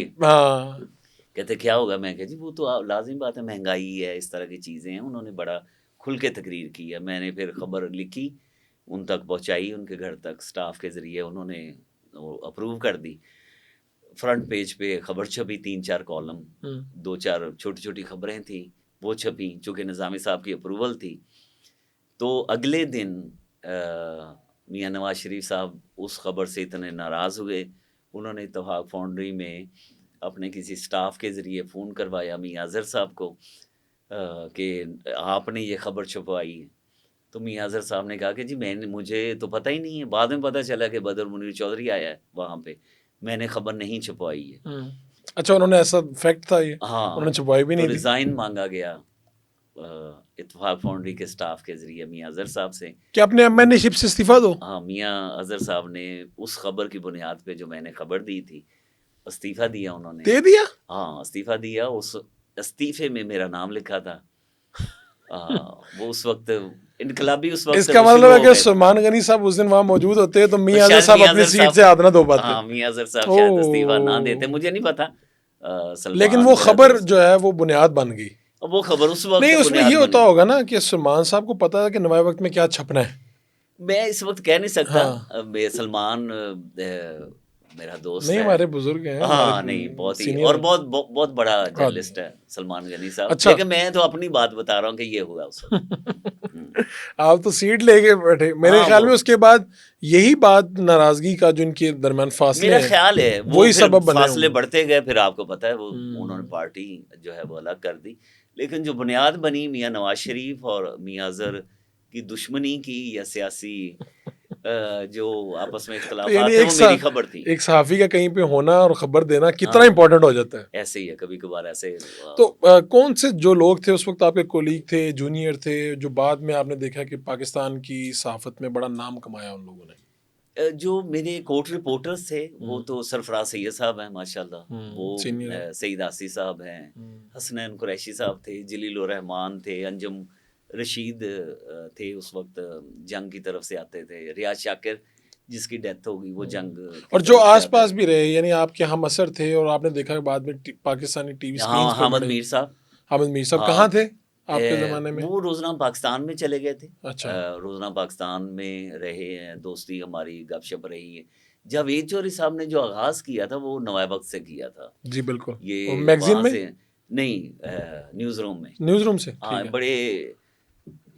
Speaker 1: کہتے کیا ہوگا. میں کہا جی وہ تو لازم بات ہے, مہنگائی ہے, اس طرح کی چیزیں ہیں. انہوں نے بڑا کھل کے تقریر کی ہے. میں نے پھر خبر لکھی, ان تک پہنچائی, ان کے گھر تک اسٹاف کے ذریعے, انہوں نے اپروو کر دی. فرنٹ پیج پہ خبر چھپی, 3-4 کالم, 2-4 چھوٹی چھوٹی خبریں تھیں وہ چھپیں, چونکہ نظامی صاحب کی اپروول تھی. تو اگلے دن میاں نواز شریف صاحب اس خبر سے اتنے ناراض ہوئے, انہوں نے اتفاق فاؤنڈری میں اپنے کسی سٹاف کے ذریعے فون کروایا میاں اظہر صاحب کو کہ آپ نے یہ خبر چھپوائی ہے. تو میاں اظہر صاحب نے کہا کہ جی مجھے تو پتہ ہی نہیں ہے, بعد میں پتہ چلا کہ بدر منیر چودھری آیا ہے وہاں پہ, میں نے خبر نہیں چھپوائی ہے.
Speaker 2: اچھا, انہوں نے ایسا فیکٹ تھا یہ,
Speaker 1: ہاں
Speaker 2: انہوں نے چھپوائی بھی نہیں تھی.
Speaker 1: ریزائن مانگا گیا اتفاق فاؤنڈری کے سٹاف کے ذریعے میاں اظہر صاحب سے
Speaker 2: کہ اپنے ایم این اے شپ سے استعفیٰ دو.
Speaker 1: ہاں, میاں اظہر صاحب نے اس خبر کی بنیاد پہ جو میں نے خبر دی تھی استعفیٰ دیا. انہوں نے
Speaker 2: دے دیا؟
Speaker 1: ہاں استعفیٰ دیا. اس استعفے میں میرا نام لکھا تھا. وہ اس وقت انقلابی, اس وقت
Speaker 2: اس کا مطلب ہے کہ سلمان غنی صاحب اس دن وہاں موجود ہوتے تو میاں اظہر صاحب اپنی سیٹ سے ہاتھ نہ دھو پاتے.
Speaker 1: ہاں, میاں اظہر صاحب شاید استعفیٰ نہ دیتے, مجھے نہیں پتا.
Speaker 2: لیکن وہ خبر جو ہے وہ بنیاد بن گئی.
Speaker 1: وہ خبر اس وقت
Speaker 2: نہیں, اس میں یہ ہوتا ہوگا نا کہ سلمان صاحب کو پتا ہے کہ نوائے وقت میں کیا چھپنا ہے.
Speaker 1: میں اس وقت کہہ نہیں سکتا. سلمان میرا دوست
Speaker 2: نہیں,
Speaker 1: ہے,
Speaker 2: ہمارے بزرگ ہیں.
Speaker 1: ہاں نہیں, بہت ہی, اور بہت بڑا جرنلسٹ ہے سلمان غنی صاحب. لیکن میں تو اپنی بات بتا رہا ہوں کہ یہ ہوا اس وقت.
Speaker 2: آپ تو سیٹ لے کے بیٹھے. میرے خیال میں اس کے بعد یہی بات ناراضگی کا جو ان کے درمیان فاصلے,
Speaker 1: میرا خیال ہے
Speaker 2: وہی سبب بنے.
Speaker 1: فاصلے بڑھتے گئے, پھر آپ کو پتا ہے وہ انہوں نے پارٹی جو ہے وہ الگ کر دی. لیکن جو بنیاد بنی میاں نواز شریف اور میاں اظہر کی دشمنی کی یا سیاسی جو آپس میں اختلافات تھے, وہ میری خبر تھی.
Speaker 2: ایک صحافی کا کہیں پہ ہونا اور خبر دینا کتنا امپورٹنٹ ہو جاتا ہے.
Speaker 1: ایسے ہی ہے, کبھی کبھار ایسے.
Speaker 2: تو کون سے جو لوگ تھے اس وقت آپ کے کولیگ تھے, جونیئر تھے, جو بعد میں آپ نے دیکھا کہ پاکستان کی صحافت میں بڑا نام کمایا ان لوگوں نے؟
Speaker 1: جو میرے کورٹ رپورٹرز تھے وہ تو سرفراز سید صاحب ہیں ماشاءاللہ, وہ سعید آسی صاحب ہیں, حسنین قریشی صاحب تھے, جلیل الرحمان تھے, انجم رشید تھے, اس وقت جنگ کی طرف سے آتے تھے, ریاض شاکر جس کی ڈیتھ ہوگی وہ جنگ,
Speaker 2: اور جو آس پاس بھی رہے, یعنی آپ کے ہم اثر تھے, اور آپ نے دیکھا کہ بعد میں پاکستانی ٹی وی اسکرینز پہ
Speaker 1: حامد میر صاحب.
Speaker 2: حامد میر صاحب کہاں تھے آپ کے زمانے میں؟
Speaker 1: وہ روزنامہ پاکستان میں چلے گئے تھے.
Speaker 2: اچھا,
Speaker 1: روزنامہ پاکستان میں رہے ہیں, دوستی ہماری گپ شپ رہی ہے. جاوید چوہری صاحب نے جو آغاز کیا تھا وہ نوائے وقت سے کیا تھا.
Speaker 2: جی بالکل.
Speaker 1: یہ
Speaker 2: میگزین میں
Speaker 1: نہیں, نیوز روم میں.
Speaker 2: نیوز روم سے.
Speaker 1: ہاں, بڑے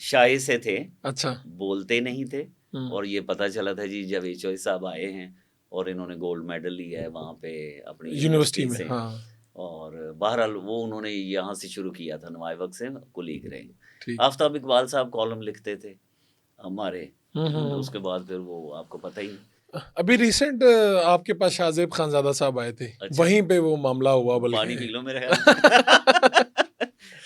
Speaker 1: شائع سے تھے.
Speaker 2: اچھا,
Speaker 1: بولتے نہیں تھے, اور یہ پتہ چلا تھا جی جاوید چوہری صاحب آئے ہیں اور انہوں نے گولڈ میڈل لیا ہے وہاں پہ اپنی یونیورسٹی سے. اور بہرحال وہ انہوں نے یہاں سے شروع کیا تھا, نوائے وقت سے کولیگ رہے. آفتاب اقبال صاحب کالم لکھتے تھے ہمارے, اس کے بعد پھر وہ آپ کو پتہ ہی.
Speaker 2: ابھی ریسنٹ آپ کے پاس شاہ زیب خانزادہ صاحب آئے تھے, وہیں پہ وہ معاملہ ہوا.
Speaker 1: پانی پی لو میرے خیال.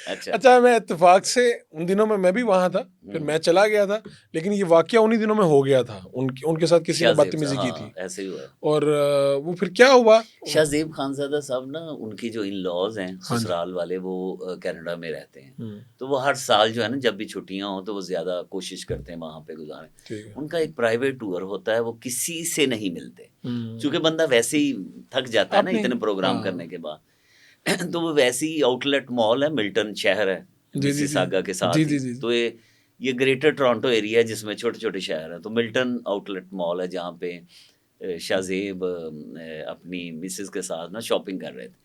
Speaker 2: اچھا, میں اتفاق سے ان دنوں میں بھی وہاں تھا, پھر میں چلا گیا تھا, لیکن یہ واقعہ انہی دنوں میں ہو گیا تھا. ان کے ساتھ کسی نے بدتمیزی کی تھی,
Speaker 1: ایسے ہی ہوا.
Speaker 2: اور وہ پھر کیا ہوا,
Speaker 1: شاہ زیب خانزادہ صاحب نا, ان کی جو ان لاز ہیں سسرال والے, وہ کینیڈا میں رہتے ہیں. تو وہ ہر سال جو ہے نا, جب بھی چھٹیاں ہوں تو وہ زیادہ کوشش کرتے ہیں وہاں پہ گزاریں. ان کا ایک پرائیویٹ ٹور ہوتا ہے, وہ کسی سے نہیں ملتے, چونکہ بندہ ویسے ہی تھک جاتا ہے نا اتنے پروگرام کرنے کے بعد. تو وہ ویسی آؤٹ لیٹ مال ہے, ملٹن شہر ہے مسیساگا کے ساتھ. تو یہ گریٹر ٹورانٹو ایریا ہے جس میں چھوٹے چھوٹے شہر ہیں. تو ملٹن آؤٹ لیٹ مال ہے جہاں پہ شاہ زیب اپنی مسز کے ساتھ نا شاپنگ کر رہے تھے.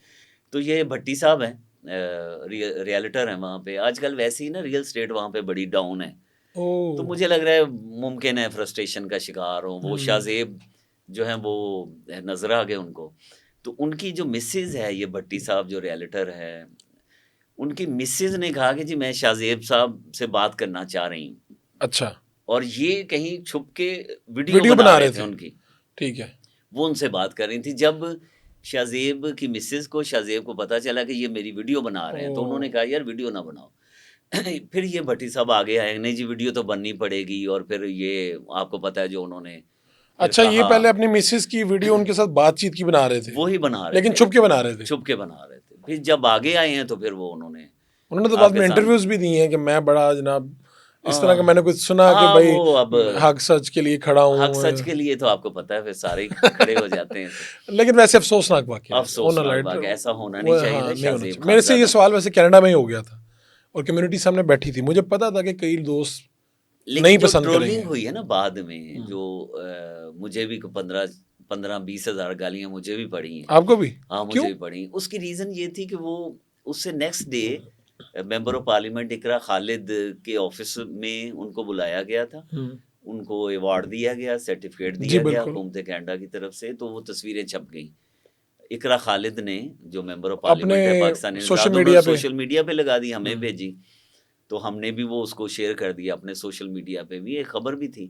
Speaker 1: تو یہ بھٹی صاحب ہیں, ریئلٹر ہیں وہاں پہ. آج کل ویسے ہی نا ریئل اسٹیٹ وہاں پہ بڑی ڈاؤن ہے.
Speaker 2: اوہ،
Speaker 1: تو مجھے لگ رہا ہے ممکن ہے فرسٹریشن کا شکار ہوں. وہ شاہ زیب جو ہیں وہ نظر آ گئے ان کو. تو ان کی جو مسز ہے, یہ بھٹی صاحب جو ریئلٹر ہے, ان کی مسز نے کہا کہ جی میں شاہ زیب صاحب سے بات کرنا چاہ رہی ہوں.
Speaker 2: اچھا.
Speaker 1: اور یہ کہیں چھپ کے
Speaker 2: ویڈیو
Speaker 1: ویڈیو
Speaker 2: بنا
Speaker 1: بنا
Speaker 2: رہے
Speaker 1: رہے
Speaker 2: تھے.
Speaker 1: تھے ان کی.
Speaker 2: ٹھیک ہے.
Speaker 1: وہ ان سے بات کر رہی تھی. جب شاہ زیب کی مسز کو, شاہ زیب کو پتا چلا کہ یہ میری ویڈیو بنا رہے ہیں, تو انہوں نے کہا یار ویڈیو نہ بناؤ. پھر یہ بھٹی صاحب آگے آئے, نہیں جی ویڈیو تو بننی پڑے گی. اور پھر یہ آپ کو پتا ہے جو انہوں نے
Speaker 2: اچھا, یہ پہلے اپنی مسز کی ویڈیو ان کے ساتھ بات چیت کی بنا رہے تھے,
Speaker 1: وہی بنا رہے
Speaker 2: لیکن
Speaker 1: تھے,
Speaker 2: چھپ کے بنا رہے تھے.
Speaker 1: چھپ کے بنا رہے تھے. پھر جب آگے آئے ہیں تو پھر وہ انہوں نے
Speaker 2: تو بعد میں انٹرویوز بھی دیے ہیں کہ میں بڑا جناب اس طرح کا میں نے کچھ سنا کہ بھائی
Speaker 1: وہ اب
Speaker 2: حق سچ کے لیے کھڑا ہوں.
Speaker 1: حق سچ کے لیے تو آپ کو پتا ہے پھر سارے کھڑے ہو جاتے ہیں.
Speaker 2: لیکن ویسے افسوسناک واقعہ,
Speaker 1: افسوسناک واقعہ, ایسا ہونا نہیں چاہیے تھا. شاہ زیب
Speaker 2: میرے سے یہ سوال ویسے کینیڈا میں ہی ہو گیا تھا اور کمیونٹی سامنے بیٹھی تھی, مجھے پتا تھا کہ کئی دوست نہیں پسند کریں گے.
Speaker 1: ٹرولنگ ہوئی ہے نا بعد میں, جو مجھے بھی 15-20 ہزار گالیاں مجھے بھی پڑی ہیں.
Speaker 2: آپ کو بھی؟
Speaker 1: ہاں مجھے بھی پڑی. اس کی ریزن یہ تھی کہ وہ اس سے next day member of parliament Iqra Khalid کے آفس میں ان کو بلایا گیا تھا. ان کو ایوارڈ دیا گیا, سرٹیفکیٹ دیا گیا حکومت کینیڈا کی طرف سے. تو وہ تصویریں چھپ گئیں. اقرا خالد نے جو ممبر آف پارلیمنٹ ہے پاکستانی, سوشل میڈیا پہ لگا دی, ہمیں بھیجی. تو ہم نے بھی وہ اس کو شیئر کر دیا اپنے سوشل میڈیا پہ بھی, ایک خبر بھی تھی.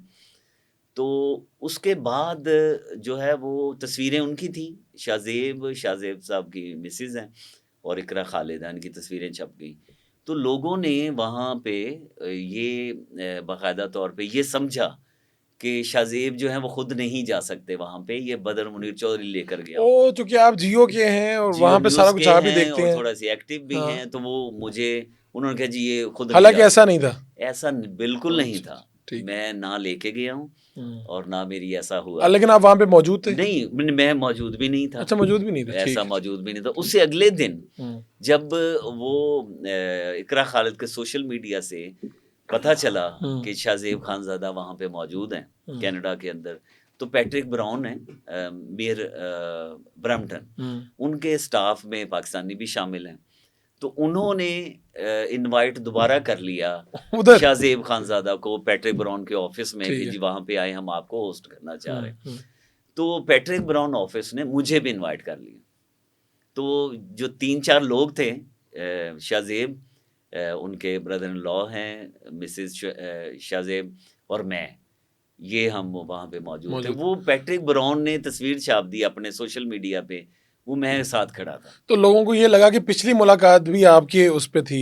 Speaker 1: تو اس کے بعد جو ہے وہ تصویریں ان کی تھیں, شاہ زیب صاحب کی مسز ہیں اور اقرا خالد ہیں, ان کی تصویریں چھپ گئی. تو لوگوں نے وہاں پہ یہ باقاعدہ طور پہ یہ سمجھا کہ شاہ زیب جو ہیں وہ خود نہیں جا سکتے وہاں پہ, یہ بدر منیر چودھری لے کر گیا.
Speaker 2: چونکہ آپ جیو کے ہیں اور وہاں پہ سارا کچھ آپ بھی دیکھتے ہیں,
Speaker 1: تھوڑا سی ایکٹیو بھی ہیں, تو وہ مجھے انہوں نے کہا جی یہ خود,
Speaker 2: حالانکہ ایسا نہیں تھا.
Speaker 1: ایسا بالکل نہیں تھا. میں نہ لے کے گیا ہوں اور نہ میری ایسا ہوا.
Speaker 2: لیکن آپ وہاں پہ موجود تھے؟
Speaker 1: نہیں, میں موجود بھی نہیں تھا.
Speaker 2: اچھا, موجود بھی نہیں تھا.
Speaker 1: ایسا موجود بھی نہیں تھا. اس سے اگلے دن جب وہ اقرا خالد کے سوشل میڈیا سے پتہ چلا کہ شاہ زیب خانزادہ وہاں پہ موجود ہیں کینیڈا کے اندر, تو پیٹرک براؤن ہیں میئر برمپٹن, ان کے سٹاف میں پاکستانی بھی شامل ہیں. تو انہوں نے انوائٹ دوبارہ کر لیا شاہ زیب خانزادہ کو پیٹرک براؤن کے آفس میں کہ جی وہاں پہ آئے, ہم آپ کو ہوسٹ کرنا چاہ رہے ہیں. تو پیٹرک براؤن آفس نے مجھے بھی انوائٹ کر لیا. تو جو 3-4 لوگ تھے, شاہ زیب, ان کے بردر ان لا ہیں, مسز شاہ زیب اور میں, یہ ہم وہاں پہ موجود تھے. وہ پیٹرک براؤن نے تصویر چھاپ دی اپنے سوشل میڈیا پہ, وہ میں ساتھ کھڑا تھا.
Speaker 2: تو لوگوں کو یہ لگا کہ پچھلی ملاقات بھی آپ کے اس پہ تھی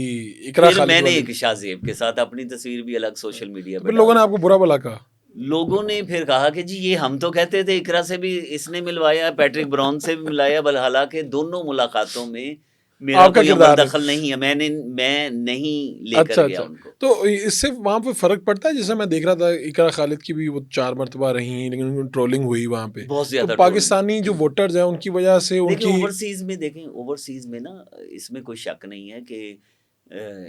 Speaker 2: اقرا خالد.
Speaker 1: میں نے ایک شاہ زیب کے ساتھ اپنی تصویر بھی الگ سوشل میڈیا پہ.
Speaker 2: لوگوں نے آپ کو برا بھلا کہا.
Speaker 1: لوگوں نے پھر کہا کہ جی یہ ہم تو کہتے تھے اقرا سے بھی اس نے ملوایا, پیٹرک براؤن سے بھی ملایا, بل حالانکہ دونوں ملاقاتوں میں میرا کوئی عمل دخل نہیں ہے, میں نہیں لے کر گیا ان کو.
Speaker 2: تو اس سے وہاں پہ فرق پڑتا ہے؟ جیسے میں دیکھ رہا تھا اقرا خالد کی بھی وہ 4 مرتبہ رہی, لیکن ٹرولنگ ہوئی وہاں پہ
Speaker 1: بہت زیادہ.
Speaker 2: پاکستانی جو ووٹرز ہیں ان کی وجہ سے ان کی
Speaker 1: اوورسیز میں نا, اس میں کوئی شک نہیں ہے کہ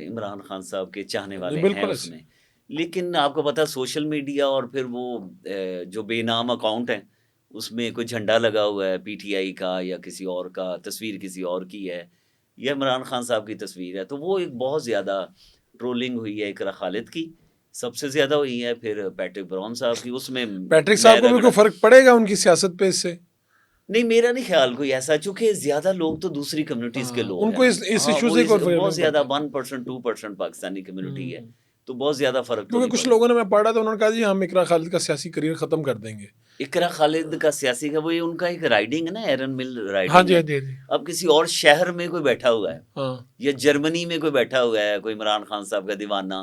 Speaker 1: عمران خان صاحب کے چاہنے والے ہیں اس میں. لیکن آپ کو پتا سوشل میڈیا اور پھر وہ جو بے نام اکاؤنٹ ہیں اس میں کوئی جھنڈا لگا ہوا ہے پی ٹی آئی کا یا کسی اور کا, تصویر کسی اور کی ہے, یہ عمران خان صاحب کی تصویر ہے. تو وہ ایک بہت زیادہ ٹرولنگ ہوئی ہے اقرا خالد کی, سب سے زیادہ ہوئی ہے پھر پیٹرک براؤن صاحب کی. اس میں
Speaker 2: پیٹرک صاحب کو بھی کوئی فرق پڑے گا ان کی سیاست پہ اس سے؟
Speaker 1: نہیں, میرا نہیں خیال کوئی ایسا, چونکہ زیادہ لوگ تو دوسری کمیونٹیز کے لوگ
Speaker 2: ان کو اس ایشو سے
Speaker 1: بہت زیادہ 1% 2% پاکستانی کمیونٹی ہے, تو بہت زیادہ فرق.
Speaker 2: کیونکہ کچھ لوگوں نے, میں پڑھا تھا, انہوں نے کہا جی ہم اقرا خالد کا سیاسی کریئر ختم کر دیں گے.
Speaker 1: اقرا خالد کا سیاسی کا وہ ان کا ایک رائڈنگ ہے نا, ایرن مل رائڈنگ.
Speaker 2: ہاں جی.
Speaker 1: اب کسی اور شہر میں کوئی بیٹھا ہوا ہے یا جرمنی میں کوئی بیٹھا ہوا ہے, کوئی عمران خان صاحب کا دیوانہ,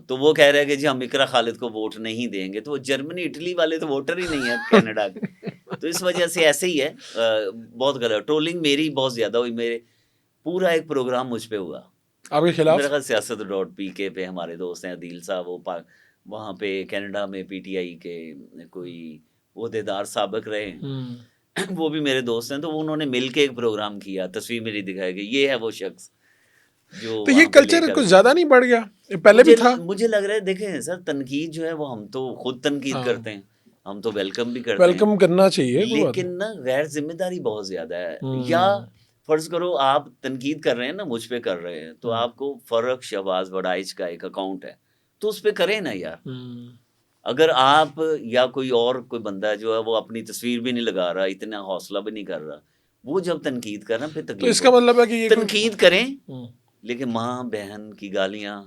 Speaker 1: تو وہ کہہ رہے ہیں کہ جی ہم اقرا خالد کو ووٹ نہیں دیں گے. تو وہ جرمنی اٹلی والے تو ووٹر ہی نہیں ہیں کینیڈا کے. تو اس وجہ سے ایسے ہی ہے, بہت غلط. ٹرولنگ میری بہت زیادہ ہوئی, میرے پورا ایک پروگرام مجھ پہ ہوا
Speaker 2: آپ کے خلاف.
Speaker 1: میرا خیال سیاست.pk پہ ہمارے دوست ہیں عدیل صاحب, وہ وہاں پہ کینیڈا میں پی ٹی آئی کے کوئی عہدیدار سابق رہے, وہ بھی میرے دوست ہیں. تو انہوں نے مل کے ایک پروگرام کیا, تصویر میری دکھائی گئی, یہ ہے وہ شخص جو.
Speaker 2: تو یہ کلچر کچھ زیادہ نہیں بڑھ گیا؟ پہلے بھی تھا.
Speaker 1: مجھے لگ رہا ہے دیکھیں سر, تنقید جو ہے وہ ہم تو خود تنقید کرتے ہیں, ہم تو ویلکم بھی کرتے ہیں,
Speaker 2: ویلکم کرنا چاہیے,
Speaker 1: لیکن نا غیر ذمہ داری بہت زیادہ ہے. یا فرض کرو آپ تنقید کر رہے ہیں نا، مجھ پہ کر رہے ہیں، تو آپ کو فرق شہباز وڈائچ کا ایک اکاؤنٹ ہے، تو اس پہ کریں نا یار. اگر آپ یا کوئی اور کوئی بندہ جو ہے وہ اپنی تصویر بھی نہیں لگا رہا، اتنا حوصلہ بھی نہیں کر رہا، وہ جب تنقید کر رہا پھر
Speaker 2: تو
Speaker 1: تکلیف
Speaker 2: اس کا مطلب ہے کہ یہ
Speaker 1: تنقید کریں، لیکن ماں بہن کی گالیاں،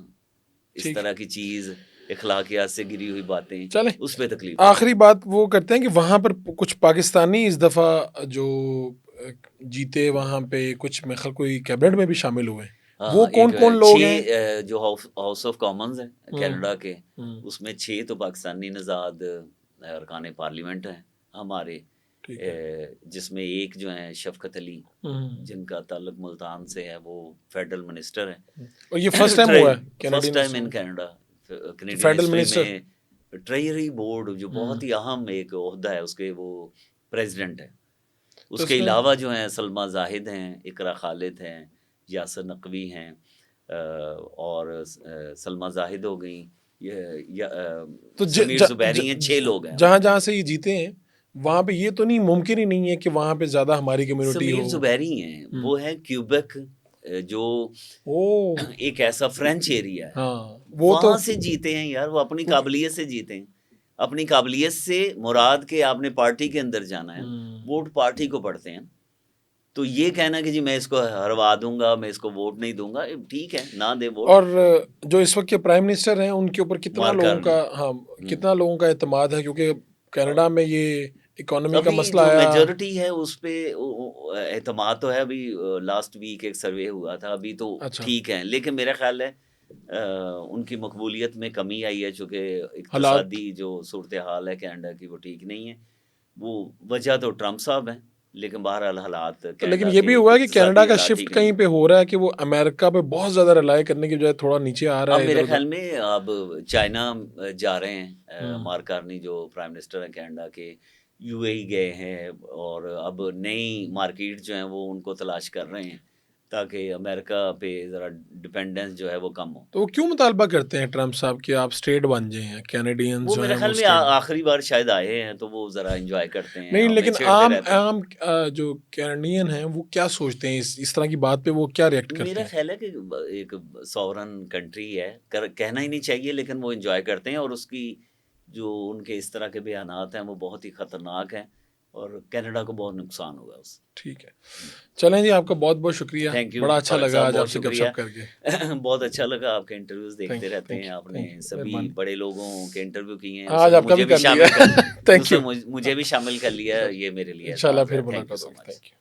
Speaker 1: اس
Speaker 2: ٹھیک.
Speaker 1: طرح کی چیز، اخلاقیات سے گری ہوئی باتیں،
Speaker 2: چلیں
Speaker 1: اس پہ تکلیف.
Speaker 2: آخری بات وہ کرتے ہیں کہ وہاں پر کچھ پاکستانی اس دفعہ جو جیتے وہاں پہ کچھ میں خیال کوئی کیبنٹ میں بھی شامل ہوئے، وہ کون کون لوگ ہیں؟
Speaker 1: 6 جو ہاؤس آف کامنز ہیں کینیڈا کے، اس میں 6 تو پاکستانی نژاد ارکان پارلیمنٹ ہیں ہمارے، جس میں ایک جو ہیں شفقت علی، جن کا تعلق ملتان سے ہے، وہ فیڈرل منسٹر ہیں.
Speaker 2: اور یہ فرسٹ ٹائم ہوا ہے
Speaker 1: first time in Canada, Canadian
Speaker 2: federal
Speaker 1: history
Speaker 2: minister.
Speaker 1: میں ٹریجری بورڈ جو بہت ہی اہم ایک عہدہ ہے، اس کے وہ پریزیڈنٹ ہے. اس کے علاوہ جو ہیں سلمیٰ زاہد ہیں، اقرا خالد ہیں، یاسر نقوی ہیں، اور سلمیٰ زاہد ہو گئیں، سمیر زبیری ہیں. 6 لوگ ہیں.
Speaker 2: جہاں جہاں سے یہ جیتے ہیں وہاں پہ یہ تو نہیں ممکن ہی نہیں ہے کہ وہاں پہ زیادہ ہماری کمیونٹی ہو.
Speaker 1: سمیر زبیری ہیں، وہ ہے کیوبیک، جو ایک ایسا فرینچ ایریا ہے، وہاں سے جیتے ہیں یار. وہ اپنی قابلیت سے جیتے ہیں. اپنی قابلیت سے مراد کہ آپ نے پارٹی کے اندر جانا ہے، ووٹ پارٹی کو پڑتے ہیں. تو یہ کہنا کہ جی میں اس کو ہروا دوں گا، میں اس کو ووٹ نہیں دوں گا، ٹھیک ہے نہ دے ووٹ.
Speaker 2: اور جو اس وقت کے پرائم منسٹر ہیں ان کے اوپر کتنا لوگوں کا کتنا لوگوں کا اعتماد ہے؟ کیونکہ کینیڈا میں یہ اکانومی کا مسئلہ
Speaker 1: جو
Speaker 2: آیا،
Speaker 1: میجورٹی ہے اس پہ اعتماد تو ہے. ابھی لاسٹ ویک ایک سروے ہوا تھا، ابھی تو ٹھیک ہے، لیکن میرا خیال ہے ان کی مقبولیت میں کمی آئی ہے، چونکہ اقتصادی جو صورتحال ہے کینیڈا کی وہ ٹھیک نہیں ہے. وہ وجہ تو ٹرمپ صاحب ہیں، لیکن بہرحال حالات.
Speaker 2: لیکن یہ بھی ہوا ہے کہ کینیڈا کا شفٹ کہیں پہ ہو رہا ہے کہ وہ امریکہ پہ بہت زیادہ ریلائی کرنے کی بجائے تھوڑا نیچے آ رہا ہے.
Speaker 1: اب میرے خیال میں اب چائنا جا رہے ہیں، مارک کارنی جو پرائم منسٹر ہیں کینیڈا کے، یو اے ای گئے ہیں، اور اب نئی مارکیٹ جو ہیں وہ ان کو تلاش کر رہے ہیں تاکہ امریکہ پہ ذرا ڈپینڈنس جو ہے وہ کم ہو.
Speaker 2: تو وہ کیوں مطالبہ کرتے ہیں ٹرمپ صاحب کہ آپ اسٹیٹ بن جائیں؟ کینیڈینز
Speaker 1: وہ
Speaker 2: جو
Speaker 1: میرے
Speaker 2: ہیں
Speaker 1: خیال میں آخری بار شاید آئے ہیں تو وہ ذرا انجوائے کرتے ہیں.
Speaker 2: نہیں، لیکن عام جو کینیڈین ہیں وہ کیا سوچتے ہیں اس طرح کی بات پہ؟ وہ کیا ریئیکٹ کرتے ہیں؟
Speaker 1: میرا خیال ہے کہ ایک سورن کنٹری ہے، کہنا ہی نہیں چاہیے، لیکن وہ انجوائے کرتے ہیں، اور اس کی جو ان کے اس طرح کے بیانات ہیں وہ بہت ہی خطرناک ہیں، اور کینیڈا کو بہت نقصان ہوگا اس.
Speaker 2: ٹھیک ہے، چلیں جی، آپ کا بہت بہت شکریہ.
Speaker 1: تھینک یو،
Speaker 2: بڑا اچھا لگا آج آپ سے گپ شپ کر کے.
Speaker 1: بہت اچھا لگا. آپ کے انٹرویوز دیکھتے رہتے ہیں، آپ نے سبھی بڑے لوگوں کے انٹرویو کیے ہیں،
Speaker 2: آج آپ کا بھی کر لیا.
Speaker 1: مجھے بھی شامل کر لیا، یہ میرے لیے
Speaker 2: انشاءاللہ پھر ملاقات ہوگی. Thank you.